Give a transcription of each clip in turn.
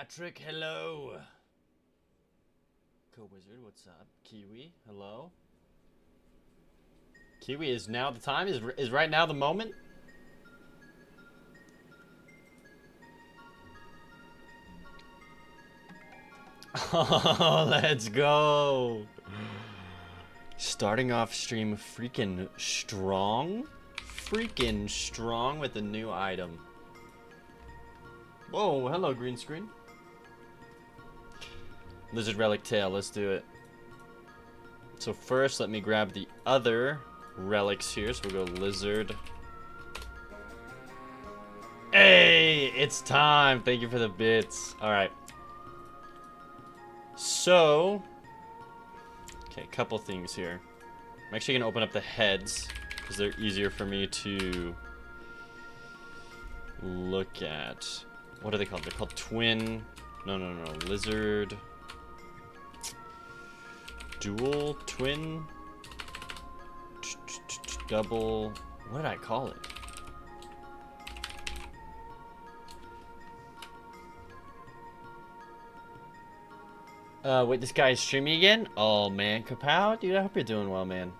Patrick, hello. Co-Wizard, what's up? Kiwi, hello. Kiwi, is now the time? Is right now the moment? Oh, let's go. Starting off stream freaking strong. Freaking strong with a new item. Whoa, hello green screen. Lizard relic tail, let's do it. So first, let me grab the other relics here. So we'll go lizard. Hey, it's time. Thank you for the bits. All right. So, okay, a couple things here. I'm actually gonna open up the heads because they're easier for me to look at. What are they called? They're called twin. No, lizard. Dual, twin, double. What did I call it? Wait, this guy is streaming again? Oh man, Kapow, dude, I hope you're doing well, man.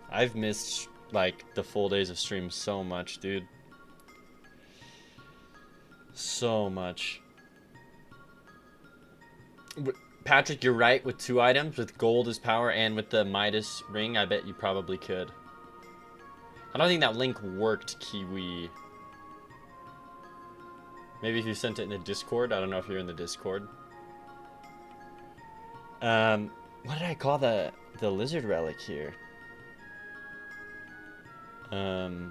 I've missed like the full days of stream so much, dude. So much. Patrick, you're right with two items, with gold as power and with the Midas ring. I bet you probably could. I don't think that link worked, Kiwi. Maybe if you sent it in the Discord. I don't know if you're in the Discord. What did I call the lizard relic here? Here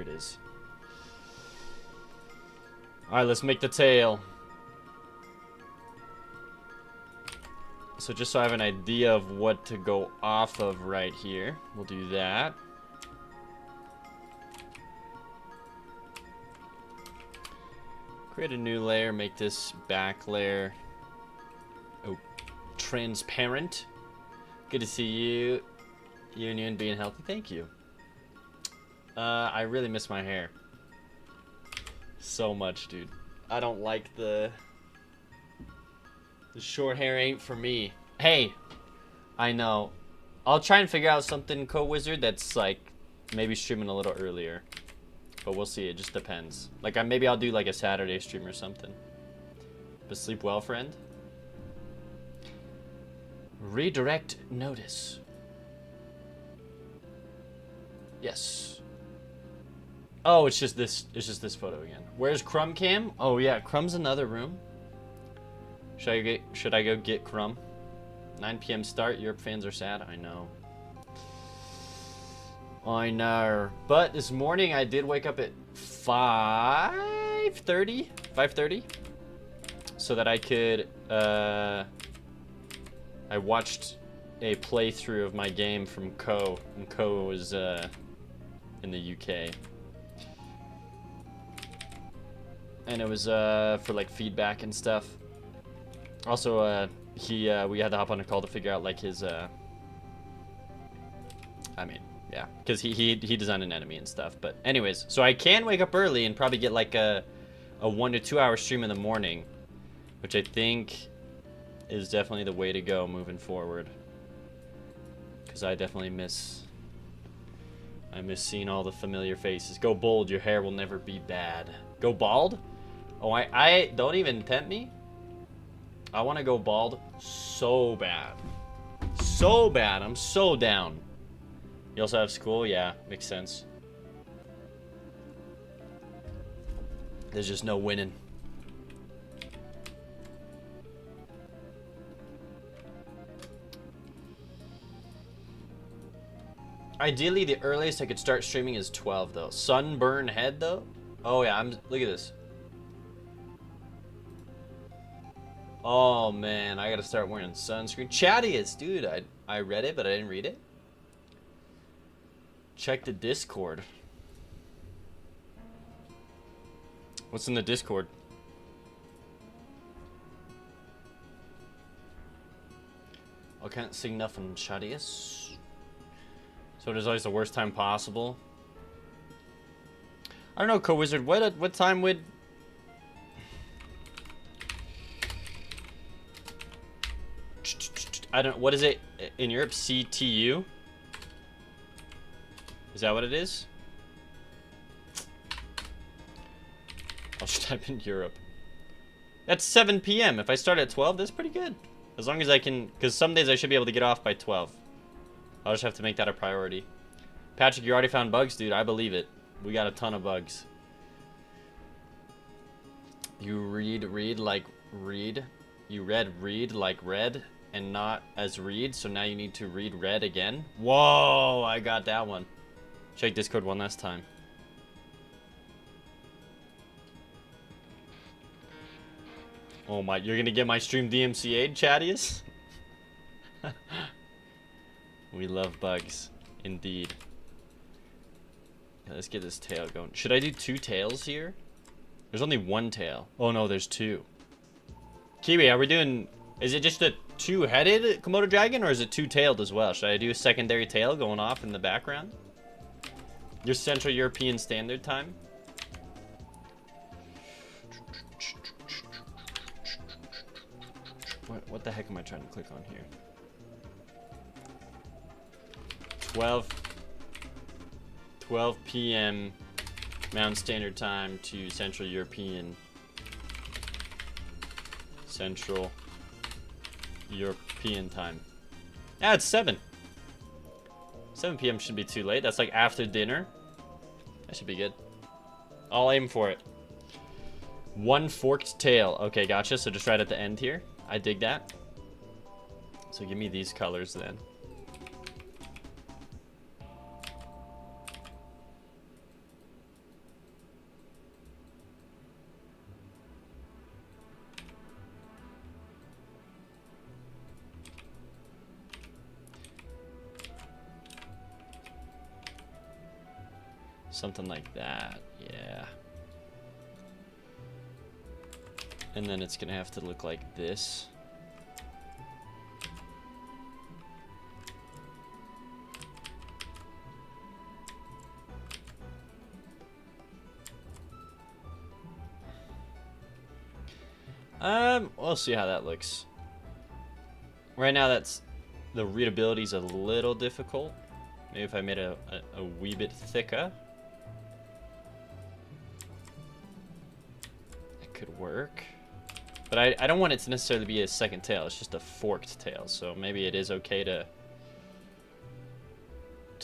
it is. Alright, let's make the tail. So just so I have an idea of what to go off of right here, we'll do that. Create a new layer, make this back layer transparent. Good to see you. Union being healthy, thank you. I really miss my hair. So much, dude. I don't like the short hair ain't for me. Hey, I know. I'll try and figure out something, Co-Wizard, that's like maybe streaming a little earlier. But we'll see, it just depends. Like maybe I'll do like a Saturday stream or something. But sleep well, friend. Redirect notice. Yes. Oh, it's just this photo again. Where's Crumb Cam? Oh yeah, Crumb's another room. Should I go get Crumb? 9 p.m. start. Europe fans are sad. I know. I know. But this morning I did wake up at 5:30, so that I could. I watched a playthrough of my game from Co. And Co was in the UK. And it was for like feedback and stuff. Also, we had to hop on a call to figure out like his, I mean, yeah, because he designed an enemy and stuff. But anyways, so I can wake up early and probably get like a 1 to 2 hour stream in the morning, which I think is definitely the way to go moving forward. Because I definitely miss seeing all the familiar faces. Go bold, your hair will never be bad. Go bald? Oh, I don't even tempt me. I want to go bald so bad. So bad. I'm so down. You also have school? Yeah, makes sense. There's just no winning. Ideally, the earliest I could start streaming is 12, though. Sunburn head, though? Oh, yeah. Look at this. Oh man, I gotta start wearing sunscreen. Chattiest, dude. I read it, but I didn't read it. Check the Discord. What's in the Discord? I can't see nothing, Chattiest. So it is always the worst time possible. I don't know, Co-Wizard. What time would I don't. What is it in Europe? CTU? Is that what it is? I'll just type in Europe. That's 7 p.m. If I start at 12, that's pretty good. As long as I can, because some days I should be able to get off by 12. I'll just have to make that a priority. Patrick, you already found bugs, dude. I believe it. We got a ton of bugs. You read like read. You read like red and not as read. So now you need to read red again. Whoa, I got that one. Check Discord one last time. Oh my, you're gonna get my stream DMCA'd, Chadius? We love bugs, indeed. Let's get this tail going. Should I do 2 tails here? There's only 1 tail. Oh no, there's 2. Kiwi, are we doing... Is it just a 2-headed Komodo dragon, or is it 2-tailed as well? Should I do a secondary tail going off in the background? Your Central European Standard Time? What the heck am I trying to click on here? 12 p.m. Mountain Standard Time to Central European Time. Ah, it's 7 p.m. shouldn't be too late. That's like after dinner. That should be good. I'll aim for it. 1 forked tail. Okay, gotcha. So just right at the end here. I dig that. So give me these colors then. Something like that, yeah. And then it's gonna have to look like this. We'll see how that looks. Right now, the readability is a little difficult. Maybe if I made a wee bit thicker. It could work. But I don't want it to necessarily be a second tail. It's just a forked tail. So maybe it is okay to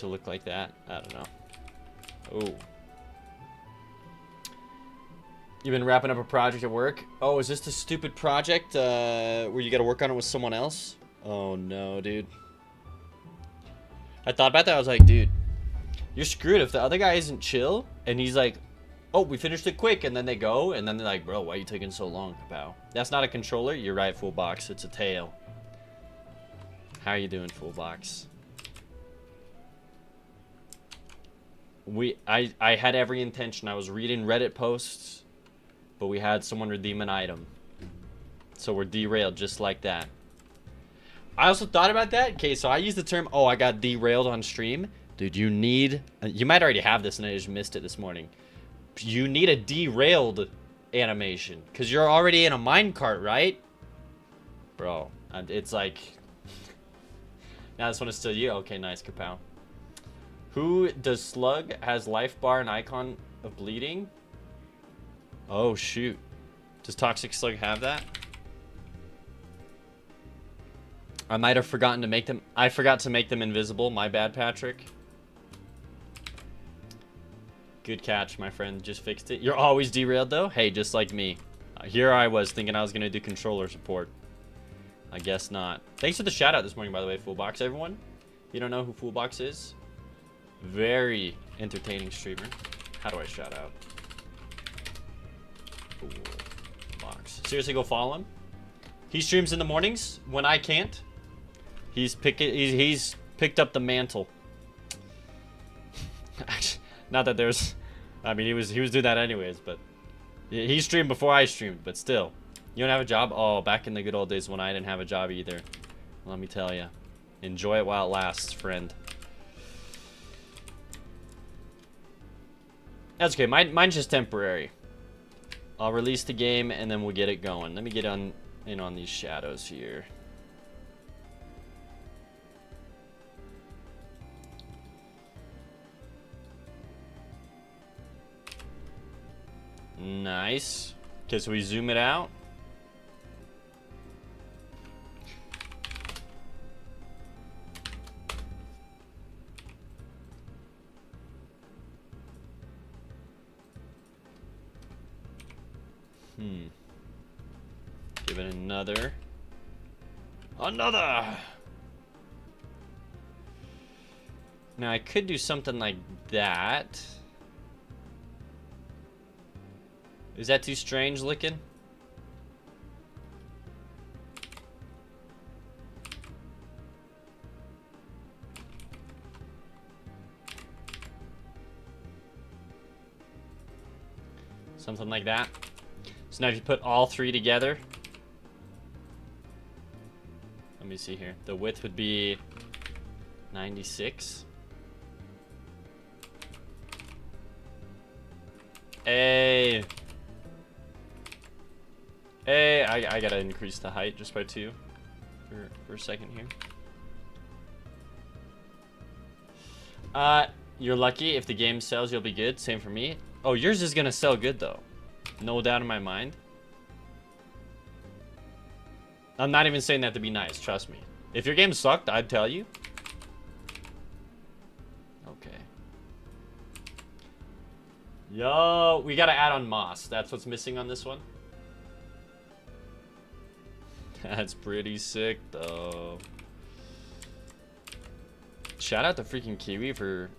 look like that. I don't know. Oh. You've been wrapping up a project at work? Oh, is this the stupid project where you got to work on it with someone else? Oh no, dude. I thought about that. I was like, dude, you're screwed if the other guy isn't chill and he's like, oh, we finished it quick, and then they go, and then they're like, bro, why are you taking so long, pal? That's not a controller. You're right, Full Box. It's a tail. How are you doing, Full Box? I had every intention. I was reading Reddit posts, but we had someone redeem an item. So we're derailed just like that. I also thought about that. Okay, so I used the term, oh, I got derailed on stream. Dude, you might already have this and I just missed it this morning. You need a derailed animation because you're already in a minecart, right? Bro, it's like... Now this one is still you. Okay, nice, Kapow. Who does Slug has life bar and icon of bleeding? Oh, shoot. Does Toxic Slug have that? I might have forgotten to make them... I forgot to make them invisible. My bad, Patrick. Good catch, my friend. Just fixed it. You're always derailed, though? Hey, just like me. Here I was thinking I was going to do controller support. I guess not. Thanks for the shout-out this morning, by the way, Fullbox, everyone. You don't know who Fullbox is? Very entertaining streamer. How do I shout out? Fullbox. Seriously, go follow him. He streams in the mornings when I can't. He's picked up the mantle. Not that there's... I mean, he was doing that anyways, but... He streamed before I streamed, but still. You don't have a job? Oh, back in the good old days when I didn't have a job either. Let me tell you. Enjoy it while it lasts, friend. That's okay. Mine's just temporary. I'll release the game, and then we'll get it going. Let me get in on these shadows here. Nice. Okay, so we zoom it out. Give it another. Another! Now I could do something like that. Is that too strange looking? Something like that. So now if you put all three together, let me see here. The width would be 96. Hey. Hey, I gotta increase the height just by 2 for a second here. You're lucky. If the game sells, you'll be good. Same for me. Oh, yours is gonna sell good though. No doubt in my mind. I'm not even saying that to be nice, trust me. If your game sucked, I'd tell you. Okay. Yo, we gotta add on moss. That's what's missing on this one. That's pretty sick, though. Shout out to freaking Kiwi for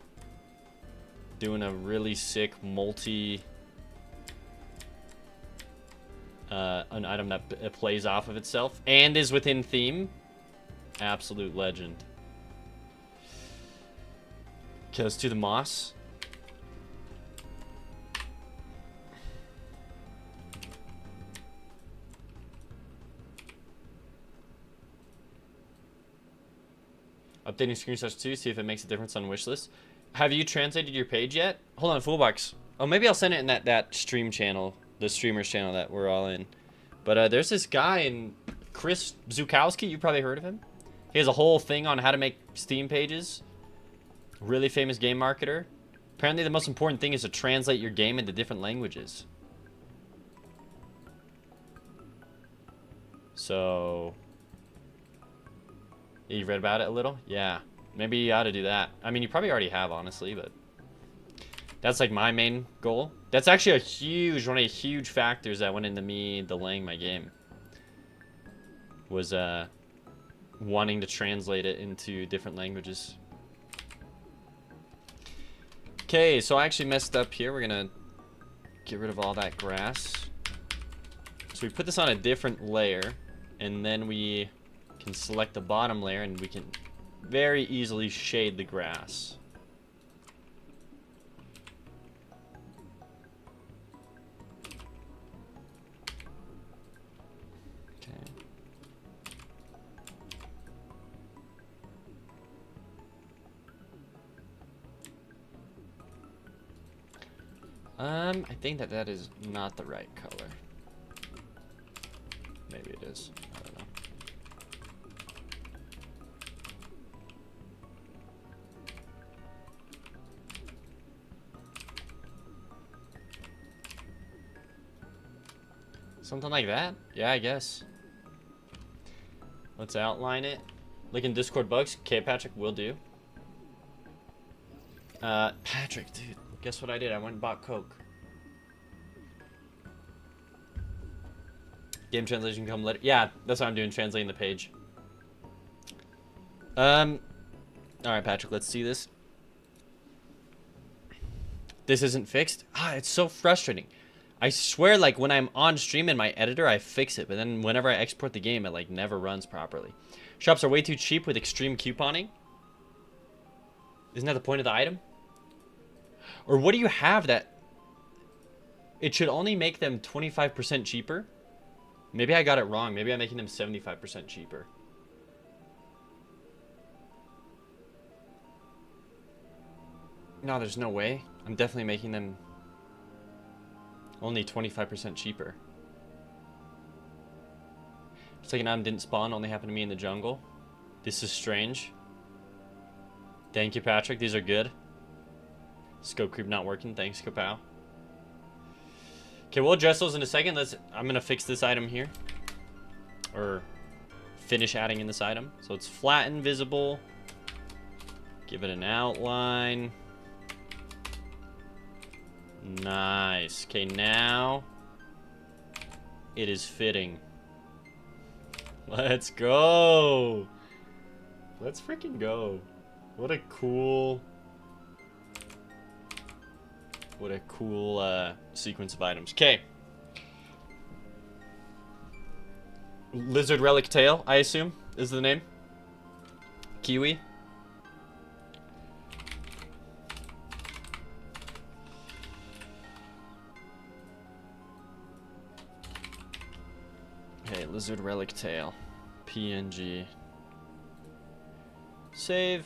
doing a really sick multi... an item that plays off of itself and is within theme. Absolute legend. Okay, let's do the moss. Updating screenshots too, see if it makes a difference on wishlist. Have you translated your page yet? Hold on, Fullbox. Oh, maybe I'll send it in that stream channel, the streamers channel that we're all in. But there's this guy in Chris Zukowski. You probably heard of him. He has a whole thing on how to make Steam pages. Really famous game marketer. Apparently the most important thing is to translate your game into different languages. So... you read about it a little? Yeah. Maybe you ought to do that. I mean, you probably already have, honestly, but... that's like my main goal. That's actually one of the huge factors that went into me delaying my game. Was wanting to translate it into different languages. Okay, so I actually messed up here. We're gonna get rid of all that grass. So we put this on a different layer, and then we can select the bottom layer, and we can very easily shade the grass. I think that is not the right color. Maybe it is. I don't know. Something like that? Yeah, I guess. Let's outline it. Look in Discord bugs. Okay, Patrick, will do. Patrick, dude. Guess what I did? I went and bought Coke. Game translation come later. Yeah, that's what I'm doing, translating the page. Alright, Patrick, let's see this. This isn't fixed? Ah, it's so frustrating. I swear, like, when I'm on stream in my editor, I fix it. But then whenever I export the game, it, like, never runs properly. Shops are way too cheap with extreme couponing. Isn't that the point of the item? Or what do you have that... it should only make them 25% cheaper? Maybe I got it wrong. Maybe I'm making them 75% cheaper. No, there's no way. I'm definitely making them only 25% cheaper. Second item didn't spawn, only happened to me in the jungle. This is strange. Thank you, Patrick. These are good. Scope creep not working. Thanks, Kapow. Okay, we'll address those in a second. I'm gonna fix this item here. Or finish adding in this item. So it's flatten visible. Give it an outline. Nice. Okay, now it is fitting. Let's go. Let's freaking go. What a cool sequence of items. Okay. Lizard Relic Tail, I assume, is the name. Kiwi. Okay, Lizard Relic Tail. PNG. Save.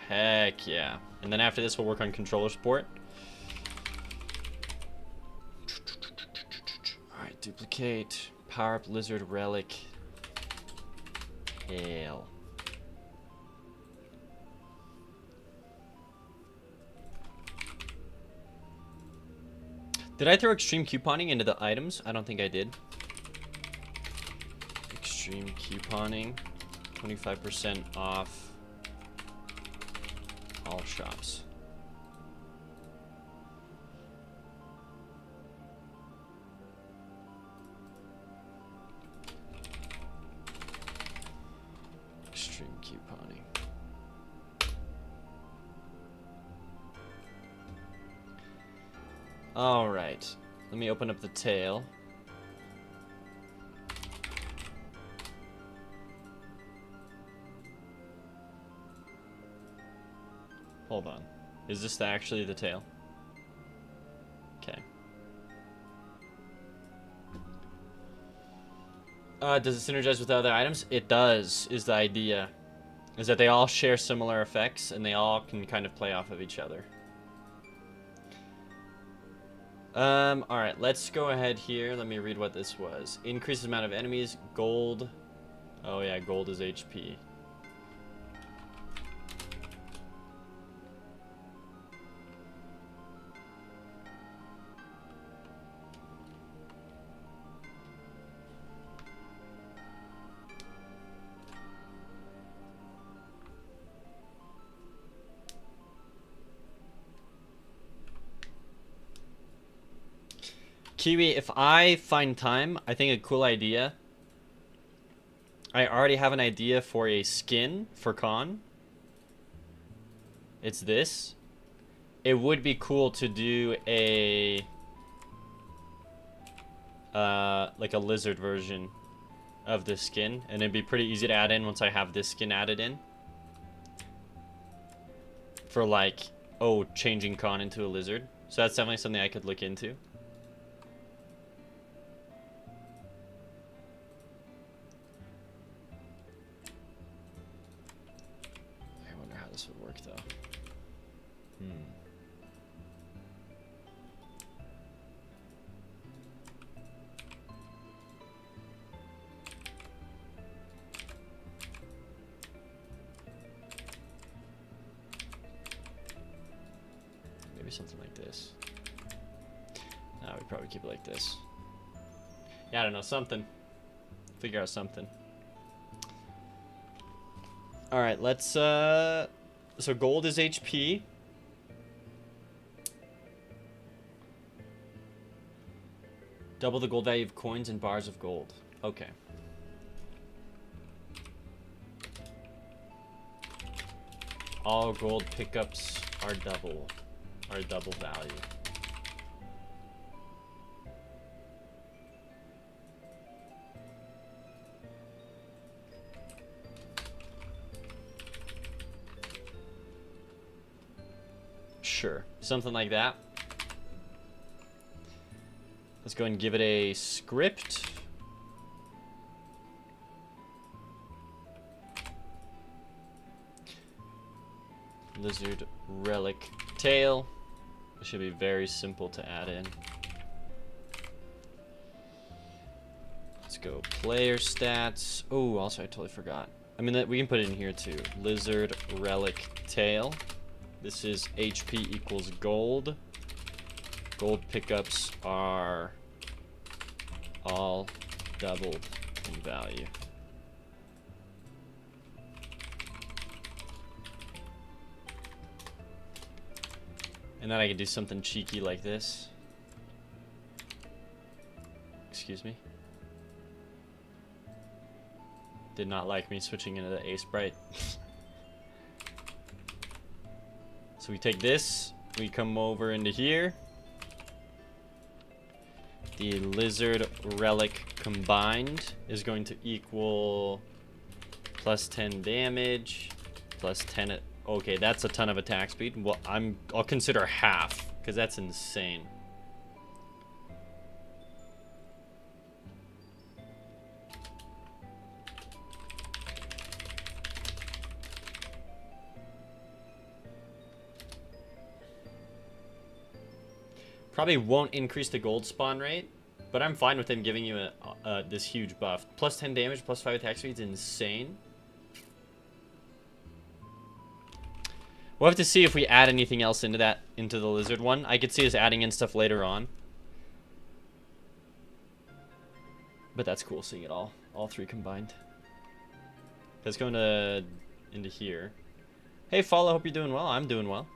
Heck yeah. And then after this, we'll work on controller support. Alright, duplicate. Power up Lizard Relic Tail. Did I throw extreme couponing into the items? I don't think I did. Extreme couponing. 25% off all shops. Extreme couponing. All right. Let me open up the tail. Hold on. Is this actually the tail? Okay. Does it synergize with other items? It does, is the idea. Is that they all share similar effects and they all can kind of play off of each other. Alright, let's go ahead here. Let me read what this was. Increases amount of enemies, gold. Oh yeah, gold is HP. Kiwi, if I find time, I think a cool idea. I already have an idea for a skin for Khan. It's this. It would be cool to do a like a lizard version of this skin, and it'd be pretty easy to add in once I have this skin added in. For like, oh, changing Khan into a lizard. So that's definitely something I could look into. This would work though. Maybe something like this. No, we'd probably keep it like this. Yeah, I don't know, something. Figure out something. Alright, let's so gold is HP. Double the gold value of coins and bars of gold. Okay. All gold pickups are double value. Sure, something like that. Let's go and give it a script. Lizard Relic Tail. It should be very simple to add in. Let's go player stats. Oh, also I totally forgot. I mean, we can put it in here too. Lizard Relic Tail. This is HP equals gold. Gold pickups are all doubled in value. And then I can do something cheeky like this. Excuse me. Did not like me switching into the Ace Bright. So we take this, we come over into here. The Lizard Relic combined is going to equal plus 10 damage, plus 10. Okay, that's a ton of attack speed. Well, I'll consider half because that's insane. Probably won't increase the gold spawn rate, but I'm fine with him giving you this huge buff. Plus 10 damage, plus 5 attack speed is insane. We'll have to see if we add anything else into the lizard one. I could see us adding in stuff later on. But that's cool seeing it all three combined. Let's go into here. Hey, Follow, hope you're doing well. I'm doing well.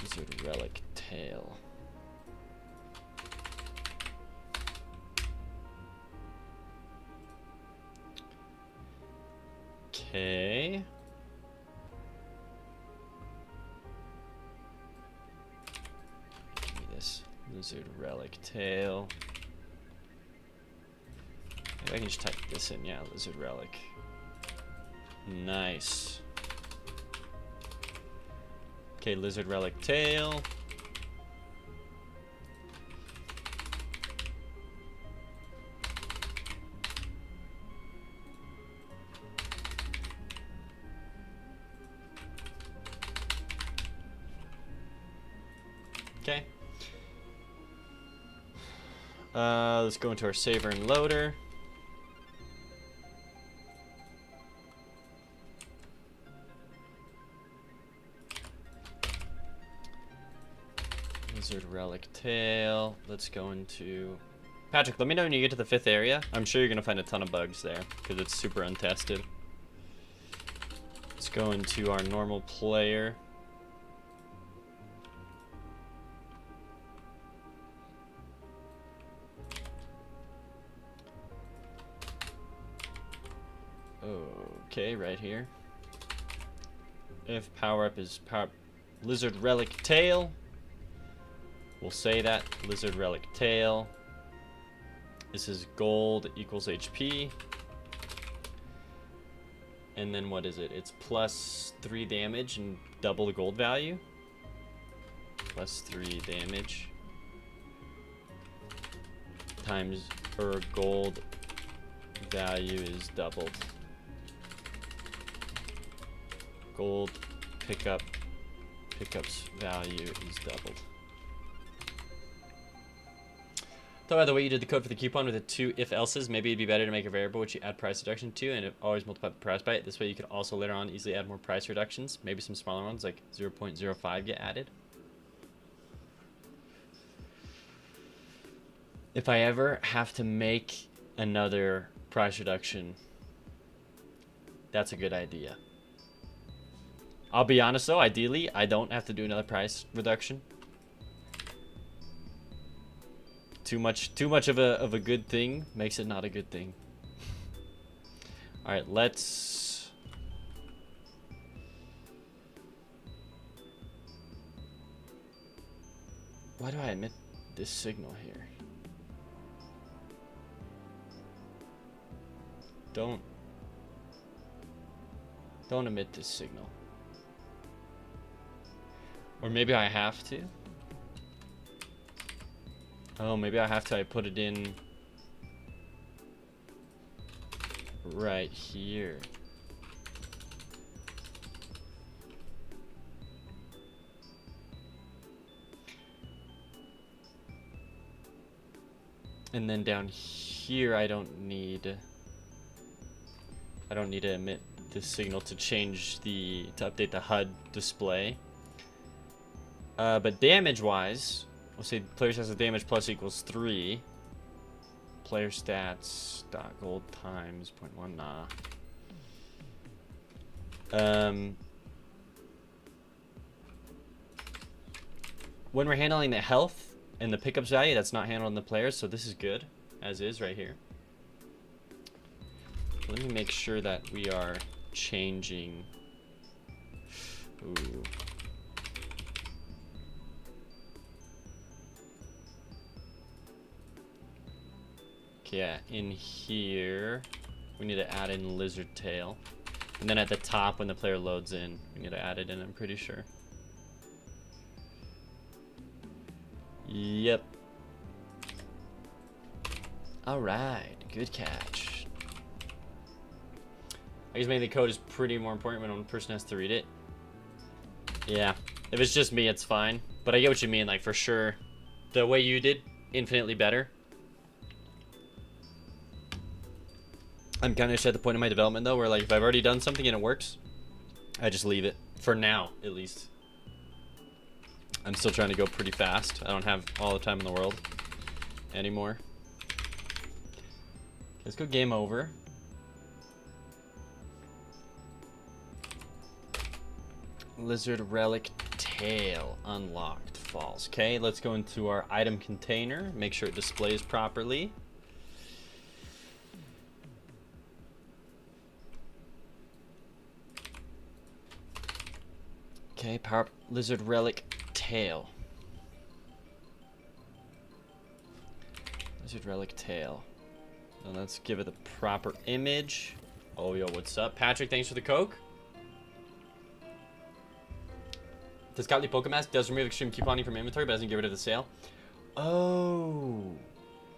Lizard Relic Tail. Okay. Give me this Lizard Relic Tail. Maybe I can just type this in. Yeah, Lizard Relic. Nice. Okay, Lizard Relic Tail. Okay. Let's go into our saver and loader. Lizard Relic Tail. Let's go into... Patrick, let me know when you get to the 5th area. I'm sure you're going to find a ton of bugs there, because it's super untested. Let's go into our normal player. Okay, right here. If power up is Lizard Relic Tail, we'll say that Lizard Relic Tail. This is gold equals HP. And then what is it? It's plus 3 damage and double the gold value. Plus 3 damage times gold value is doubled. Gold pickups value is doubled. Thought by the way you did the code for the coupon with the 2 if else's, maybe it'd be better to make a variable which you add price reduction to and it always multiply the price by it. This way you could also later on easily add more price reductions. Maybe some smaller ones like 0.05 get added. If I ever have to make another price reduction, that's a good idea. I'll be honest though, ideally, I don't have to do another price reduction. Too much of a good thing makes it not a good thing. All right, let's... Why do I emit this signal here? Don't emit this signal. Or maybe I have to. Oh, maybe I have to. I put it in right here. And then down here, I don't need to emit this signal to update the HUD display. But damage-wise, we'll say player stats of damage plus equals 3. Player stats dot gold times 0.1. Nah. When we're handling the health and the pickups value, that's not handled on the players, so this is good, as is right here. Let me make sure that we are changing. Ooh. Okay, yeah, in here, we need to add in lizard tail. And then at the top, when the player loads in, we need to add it in, I'm pretty sure. Yep. Alright, good catch. I guess maybe the code is pretty more important when one person has to read it. Yeah, if it's just me, it's fine. But I get what you mean, like, for sure. The way you did, infinitely better. I'm kind of just at the point in my development, though, where, like, if I've already done something and it works, I just leave it. For now, at least. I'm still trying to go pretty fast. I don't have all the time in the world anymore. Let's go game over. Lizard relic tail unlocked false. Okay, let's go into our item container. Make sure it displays properly. Okay, power up lizard relic tail. Lizard relic tail. Now let's give it the proper image. Oh, yo, what's up? Patrick, thanks for the Coke. The Scoutly Pokemask does remove extreme couponing from inventory, but doesn't get rid of the sale. Oh.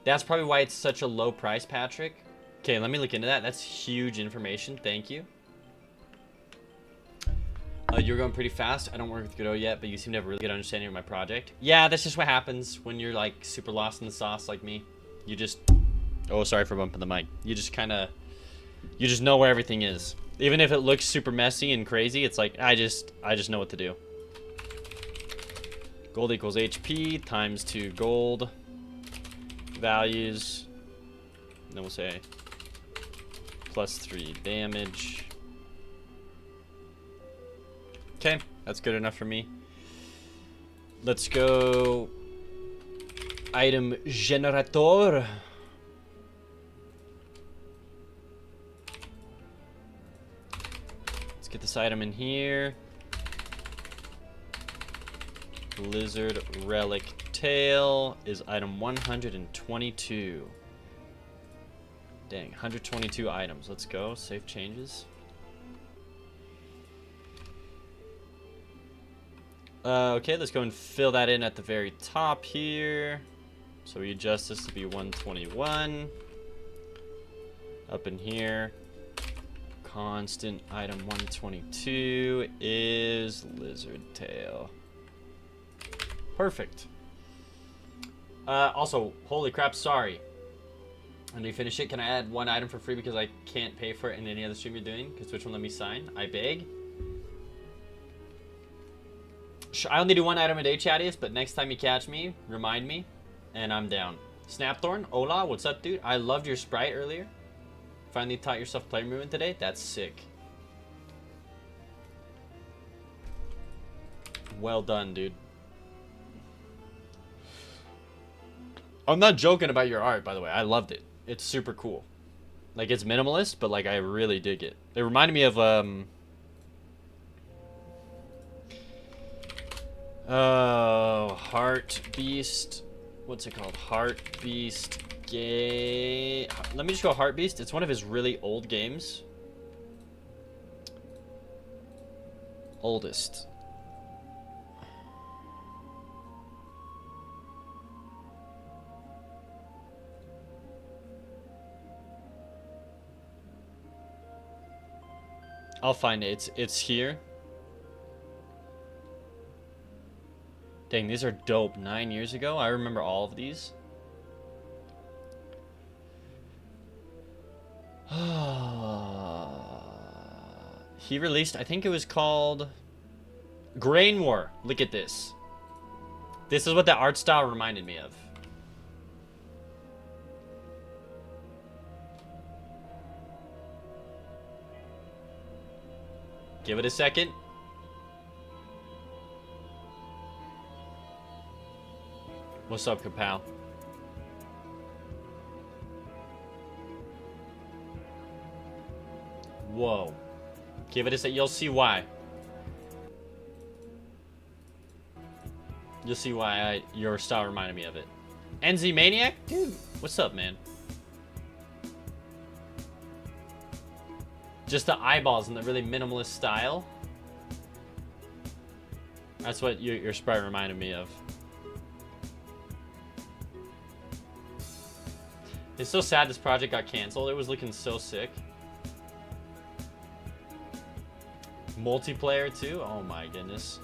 That's probably why it's such a low price, Patrick. Okay, let me look into that. That's huge information. Thank you. You're going pretty fast. I don't work with Godot yet, but you seem to have a really good understanding of my project. Yeah, that's just what happens when you're like super lost in the sauce like me. You just... Oh, sorry for bumping the mic. You just kind of... You just know where everything is. Even if it looks super messy and crazy, it's like, I just know what to do. Gold equals HP times 2 gold. Values. And then we'll say plus 3 damage. Okay, that's good enough for me. Let's go item generator. Let's get this item in here. Lizard relic tail is item 122. Dang, 122 items. Let's go. Save changes. Okay, let's go and fill that in at the very top here. So we adjust this to be 121. Up in here, constant item 122 is lizard tail. Perfect. Also, holy crap, sorry. When we finish it, can I add one item for free because I can't pay for it in any other stream you're doing? Because Twitch won't let me sign. I beg. I only do one item a day, chatties, but next time you catch me, remind me, and I'm down. Snapthorn, hola, what's up, dude? I loved your sprite earlier. Finally taught yourself player movement today? That's sick. Well done, dude. I'm not joking about your art, by the way. I loved it. It's super cool. Like, it's minimalist, but, like, I really dig it. It reminded me of, oh, Heart Beast. What's it called? Heart Beast game. Let me just go Heart Beast. It's one of his really old games. Oldest. I'll find it. It's here. Dang, these are dope. 9 years ago? I remember all of these. He released, I think it was called Grain War. Look at this. This is what the art style reminded me of. Give it a second. What's up, Kapow? Whoa. Give it a sec. You'll see why. You'll see why your style reminded me of it. NZ Maniac? Dude, what's up, man? Just the eyeballs and the really minimalist style. That's what your sprite reminded me of. It's so sad this project got canceled. It was looking so sick. Multiplayer too? Oh my goodness.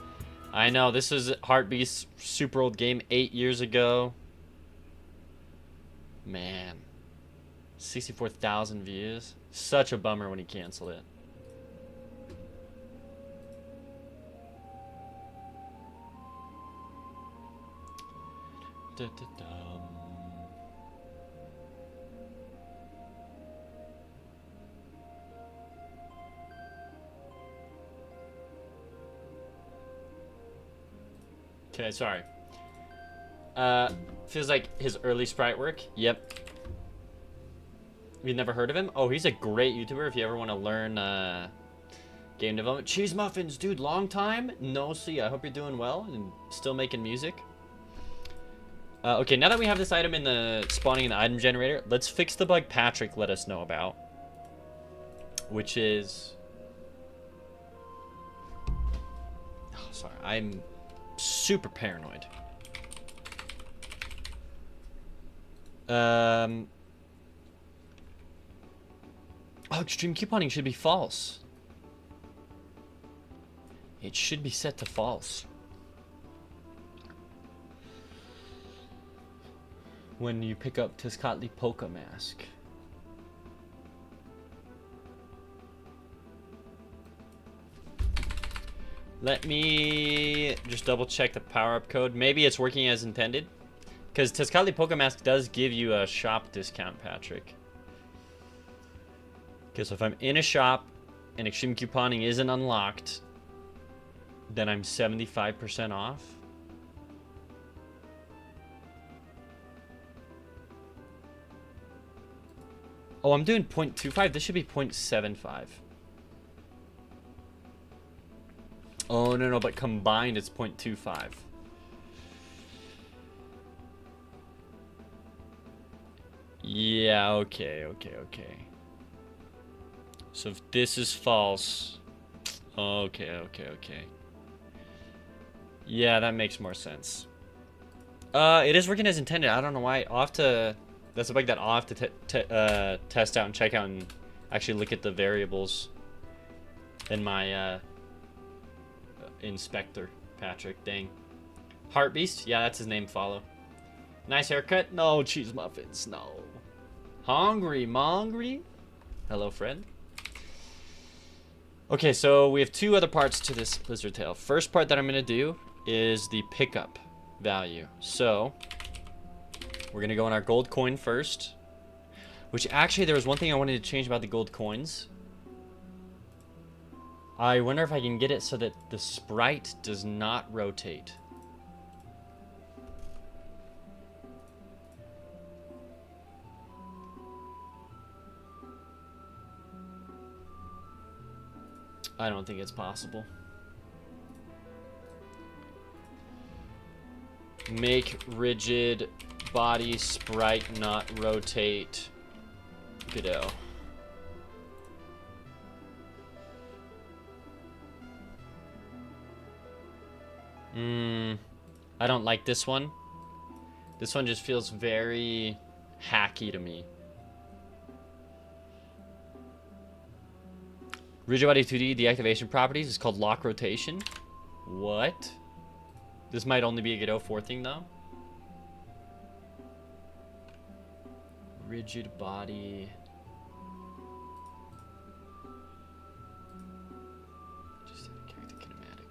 I know, this is Heartbeast's super old game 8 years ago. Man. 64,000 views. Such a bummer when he canceled it. Da-da-dum. Okay, sorry. Feels like his early sprite work. Yep. You've never heard of him? Oh, he's a great YouTuber if you ever want to learn game development. Cheese Muffins, dude, long time no see. I hope you're doing well and still making music. Okay, now that we have this item in the spawning in the item generator, let's fix the bug Patrick let us know about. Which is... Oh, sorry, I'm super paranoid. Oh, extreme couponing should be false. It should be set to false. When you pick up Tezcatli Polka Mask. Let me just double check the power-up code. Maybe it's working as intended. Because Tezcatli Polka Mask does give you a shop discount, Patrick. Because if I'm in a shop and extreme couponing isn't unlocked, then I'm 75% off. Oh, I'm doing 0.25. This should be 0.75. Oh, no, but combined it's 0.25. Yeah, okay. So if this is false... Okay. Yeah, that makes more sense. It is working as intended. I don't know why. I'll have to... That's a bug that I'll have to test out and check out and actually look at the variables in my inspector, Patrick. Dang. Heartbeast? Yeah, that's his name, follow. Nice haircut? No, cheese muffins, no. Hungry mongry? Hello, friend. Okay, so we have two other parts to this Blizzard Tale. First part that I'm going to do is the pickup value. So, we're going to go on our gold coin first. Which actually, there was one thing I wanted to change about the gold coins. I wonder if I can get it so that the sprite does not rotate. I don't think it's possible. Make rigid body sprite not rotate. Goodo. I don't like this one. This one just feels very hacky to me. Rigid Body 2D deactivation properties is called lock rotation. What? This might only be a Godot 4 thing though. Rigid body. Just have a character kinematic.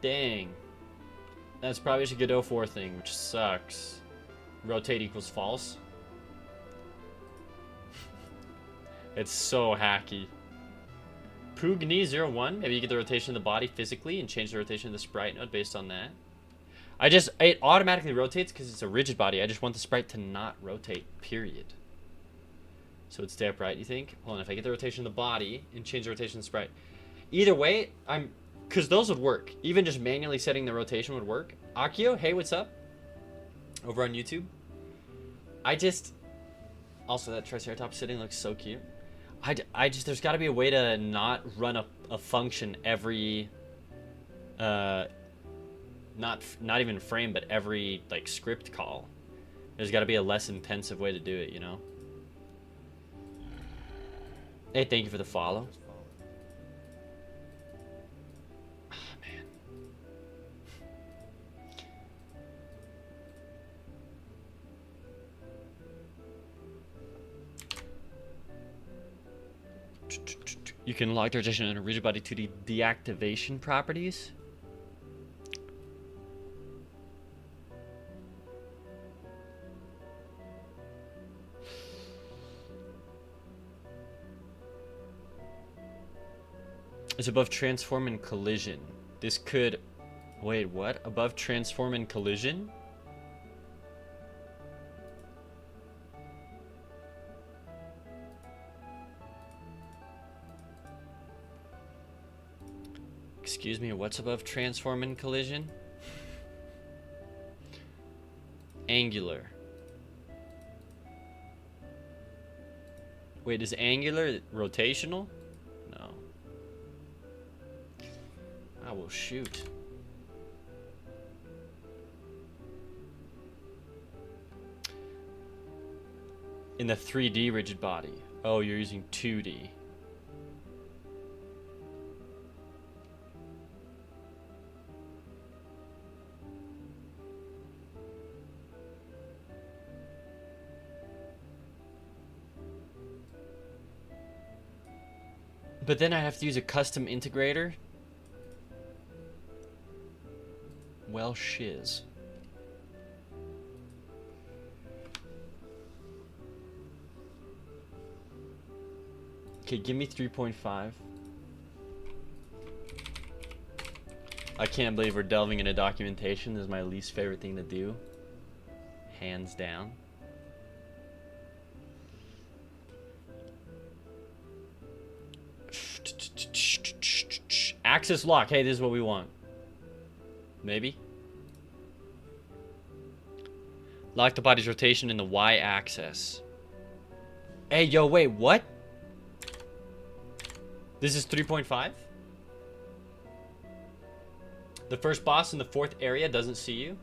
Dang. That's probably just a Godot 4 thing, which sucks. Rotate equals false. It's so hacky. Pugni01, maybe you get the rotation of the body physically and change the rotation of the sprite node based on that. It automatically rotates because it's a rigid body. I just want the sprite to not rotate, period. So it'd stay upright, you think? Hold on, if I get the rotation of the body and change the rotation of the sprite. Either way, because those would work. Even just manually setting the rotation would work. Akio, hey, what's up? Over on YouTube. Also, that Triceratops sitting looks so cute. There's got to be a way to not run a function every, not even frame, but every, like, script call. There's got to be a less intensive way to do it, you know? Hey, thank you for the follow. You can lock the rotation in a rigid body 2D deactivation properties. It's above transform and collision. This could... Wait, what? Above transform and collision? Excuse me, what's above transform and collision? Angular. Wait, is angular rotational? No. I will shoot. In the 3D rigid body. Oh, you're using 2D. But then I have to use a custom integrator. Well, shiz. Okay, give me 3.5. I can't believe we're delving into documentation. This is my least favorite thing to do. Hands down. Axis lock. Hey, this is what we want. Maybe. Lock the body's rotation in the y-axis. Hey, yo, wait, what? This is 3.5? The first boss in the 4th area doesn't see you?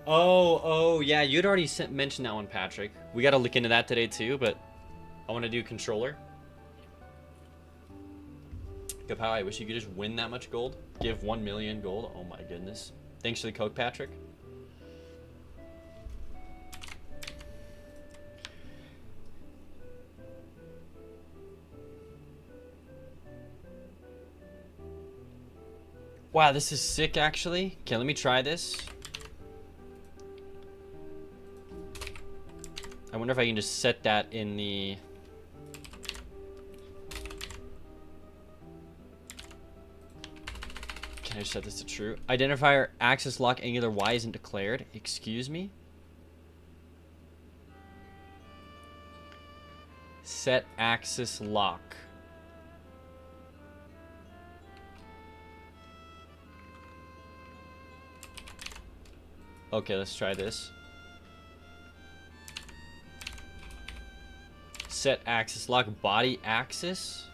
Oh, yeah, you'd already mentioned that one, Patrick. We gotta look into that today too, but I want to do controller. Kapow, I wish you could just win that much gold. Give 1 million gold. Oh my goodness. Thanks for the Coke, Patrick. Wow, this is sick, actually. Okay, let me try this. I wonder if I can just set that in the... Can I set this to true? Identifier axis lock angular Y isn't declared. Excuse me? Set axis lock. Okay, let's try this. Set axis lock body axis?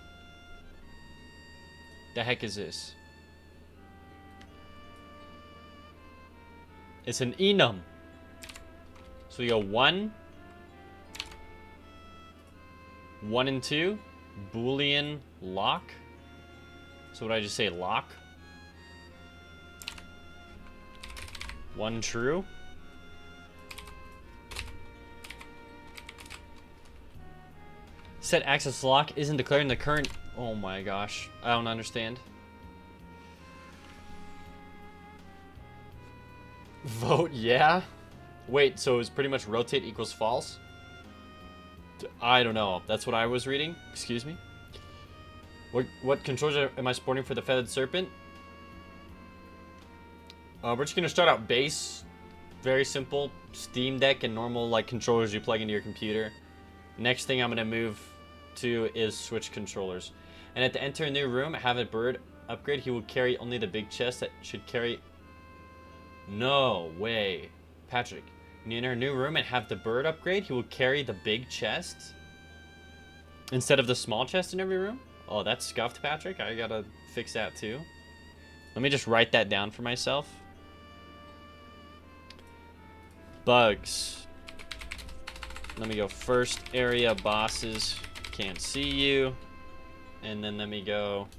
The heck is this? It's an enum. So we go 1, 1 and 2, Boolean lock. So what did I just say? Lock. 1 true. Set access lock isn't declaring the current... Oh my gosh. I don't understand. Vote yeah? Wait, so it's pretty much rotate equals false? I don't know. That's what I was reading. Excuse me. What controls am I sporting for the Feathered Serpent? We're just going to start out base. Very simple. Steam Deck and normal like controllers you plug into your computer. Next thing I'm going to move to is switch controllers. And at the enter a new room, have a bird upgrade. He will carry only the big chest that should carry... No way. Patrick, when you enter a new room and have the bird upgrade, he will carry the big chest instead of the small chest in every room? Oh, that's scuffed, Patrick. I gotta fix that too. Let me just write that down for myself. Bugs. Let me go first area bosses. Can't see you. And then let me go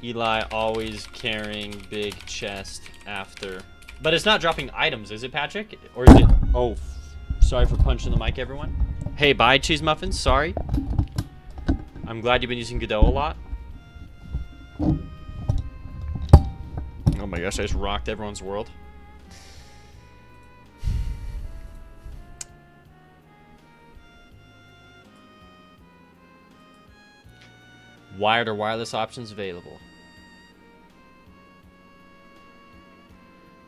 Eli always carrying big chest after. But it's not dropping items, is it, Patrick? Or is it... Oh, sorry for punching the mic, everyone. Hey, bye, Cheese Muffins. Sorry. I'm glad you've been using Godot a lot. Oh my gosh, I just rocked everyone's world. Wired or wireless options available.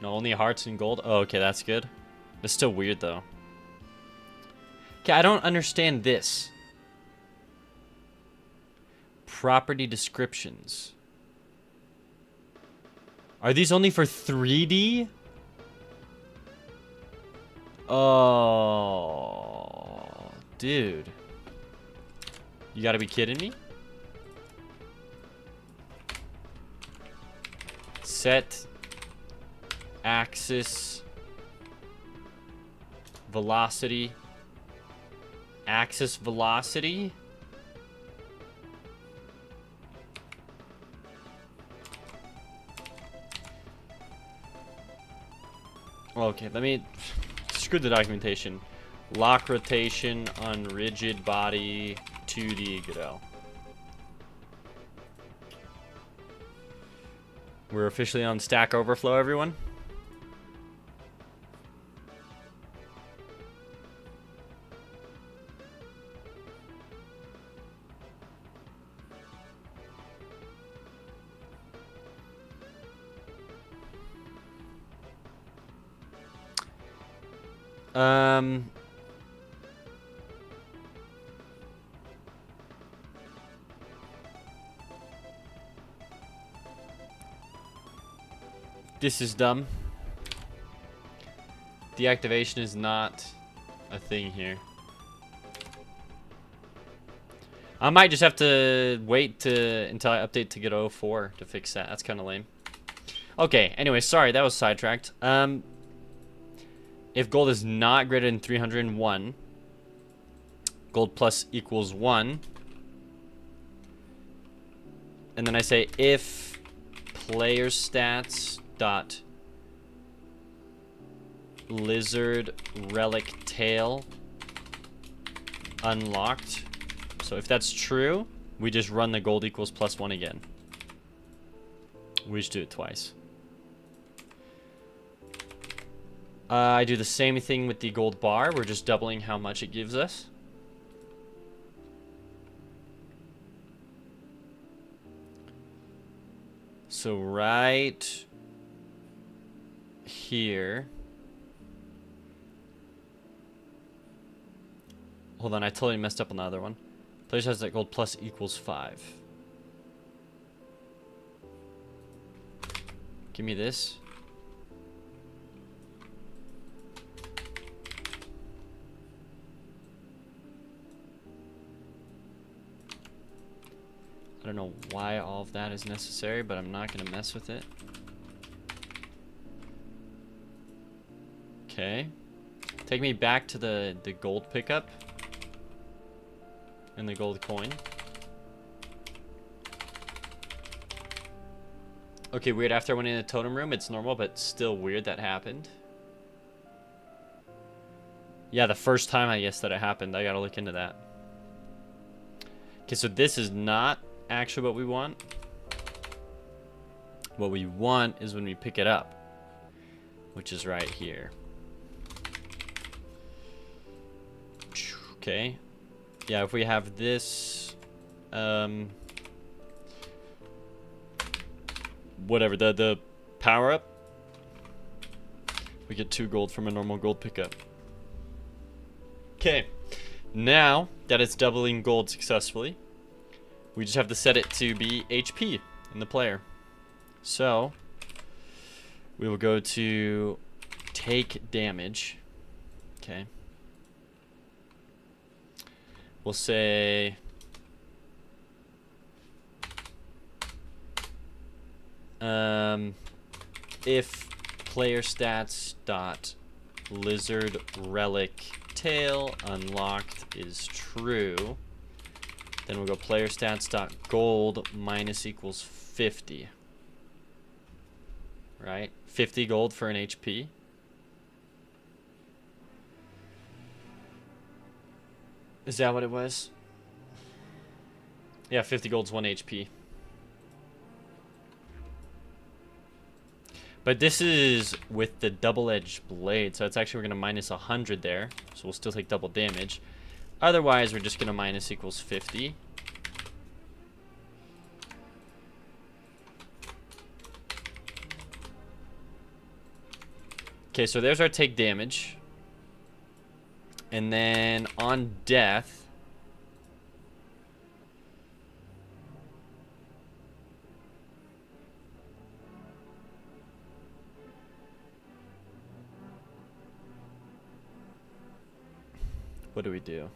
No, only hearts and gold. Oh, okay, that's good. That's still weird, though. Okay, I don't understand this. Property descriptions. Are these only for 3D? Oh, dude. You gotta be kidding me? Set axis velocity. Axis velocity. Okay, let me screw the documentation. Lock rotation on rigid body 2D Godot. We're officially on Stack Overflow, everyone. This is dumb. Deactivation is not a thing here. I might just have to wait until I update to Godot 4 to fix that. That's kind of lame. Okay, anyway, sorry, that was sidetracked. If gold is not greater than 301, gold plus equals 1. And then I say if player stats dot lizard relic tail unlocked. So if that's true, we just run the gold equals +1 again. We just do it twice. I do the same thing with the gold bar. We're just doubling how much it gives us. So right here. Hold on, I totally messed up on the other one. Player has that gold plus equals 5. Give me this. I don't know why all of that is necessary, but I'm not going to mess with it. Okay. Take me back to the gold pickup. And the gold coin. Okay, weird. After I went in the totem room, it's normal, but still weird that happened. Yeah, the first time I guess that it happened. I gotta look into that. Okay, so this is not actually what we want. What we want is when we pick it up, which is right here. Okay. Yeah, if we have this, whatever, the power up, we get 2 gold from a normal gold pickup. Okay. Now that it's doubling gold successfully, we just have to set it to be HP in the player. So we will go to take damage. Okay. We'll say if player stats dot lizard relic tail unlocked is true, then we'll go player stats dot gold minus equals 50. Right? 50 gold for an HP. Is that what it was? Yeah, 50 gold's 1 HP. But this is with the double-edged blade, so it's actually we're going to minus 100 there. So we'll still take double damage. Otherwise, we're just going to minus equals 50. Okay, so there's our take damage. And then on death, what do we do?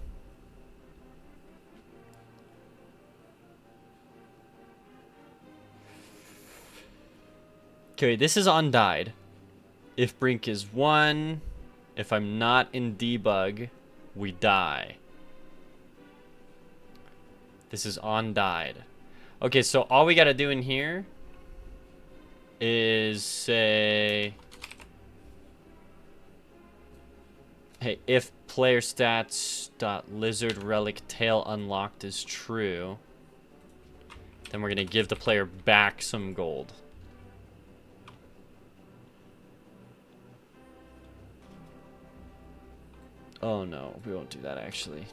Okay, this is on died. If Brink is 1, if I'm not in debug, we die. This is on died. Okay, so all we gotta do in here is say, hey, if player stats dot lizard relic tail unlocked is true, then we're gonna give the player back some gold. Oh no, we won't do that actually.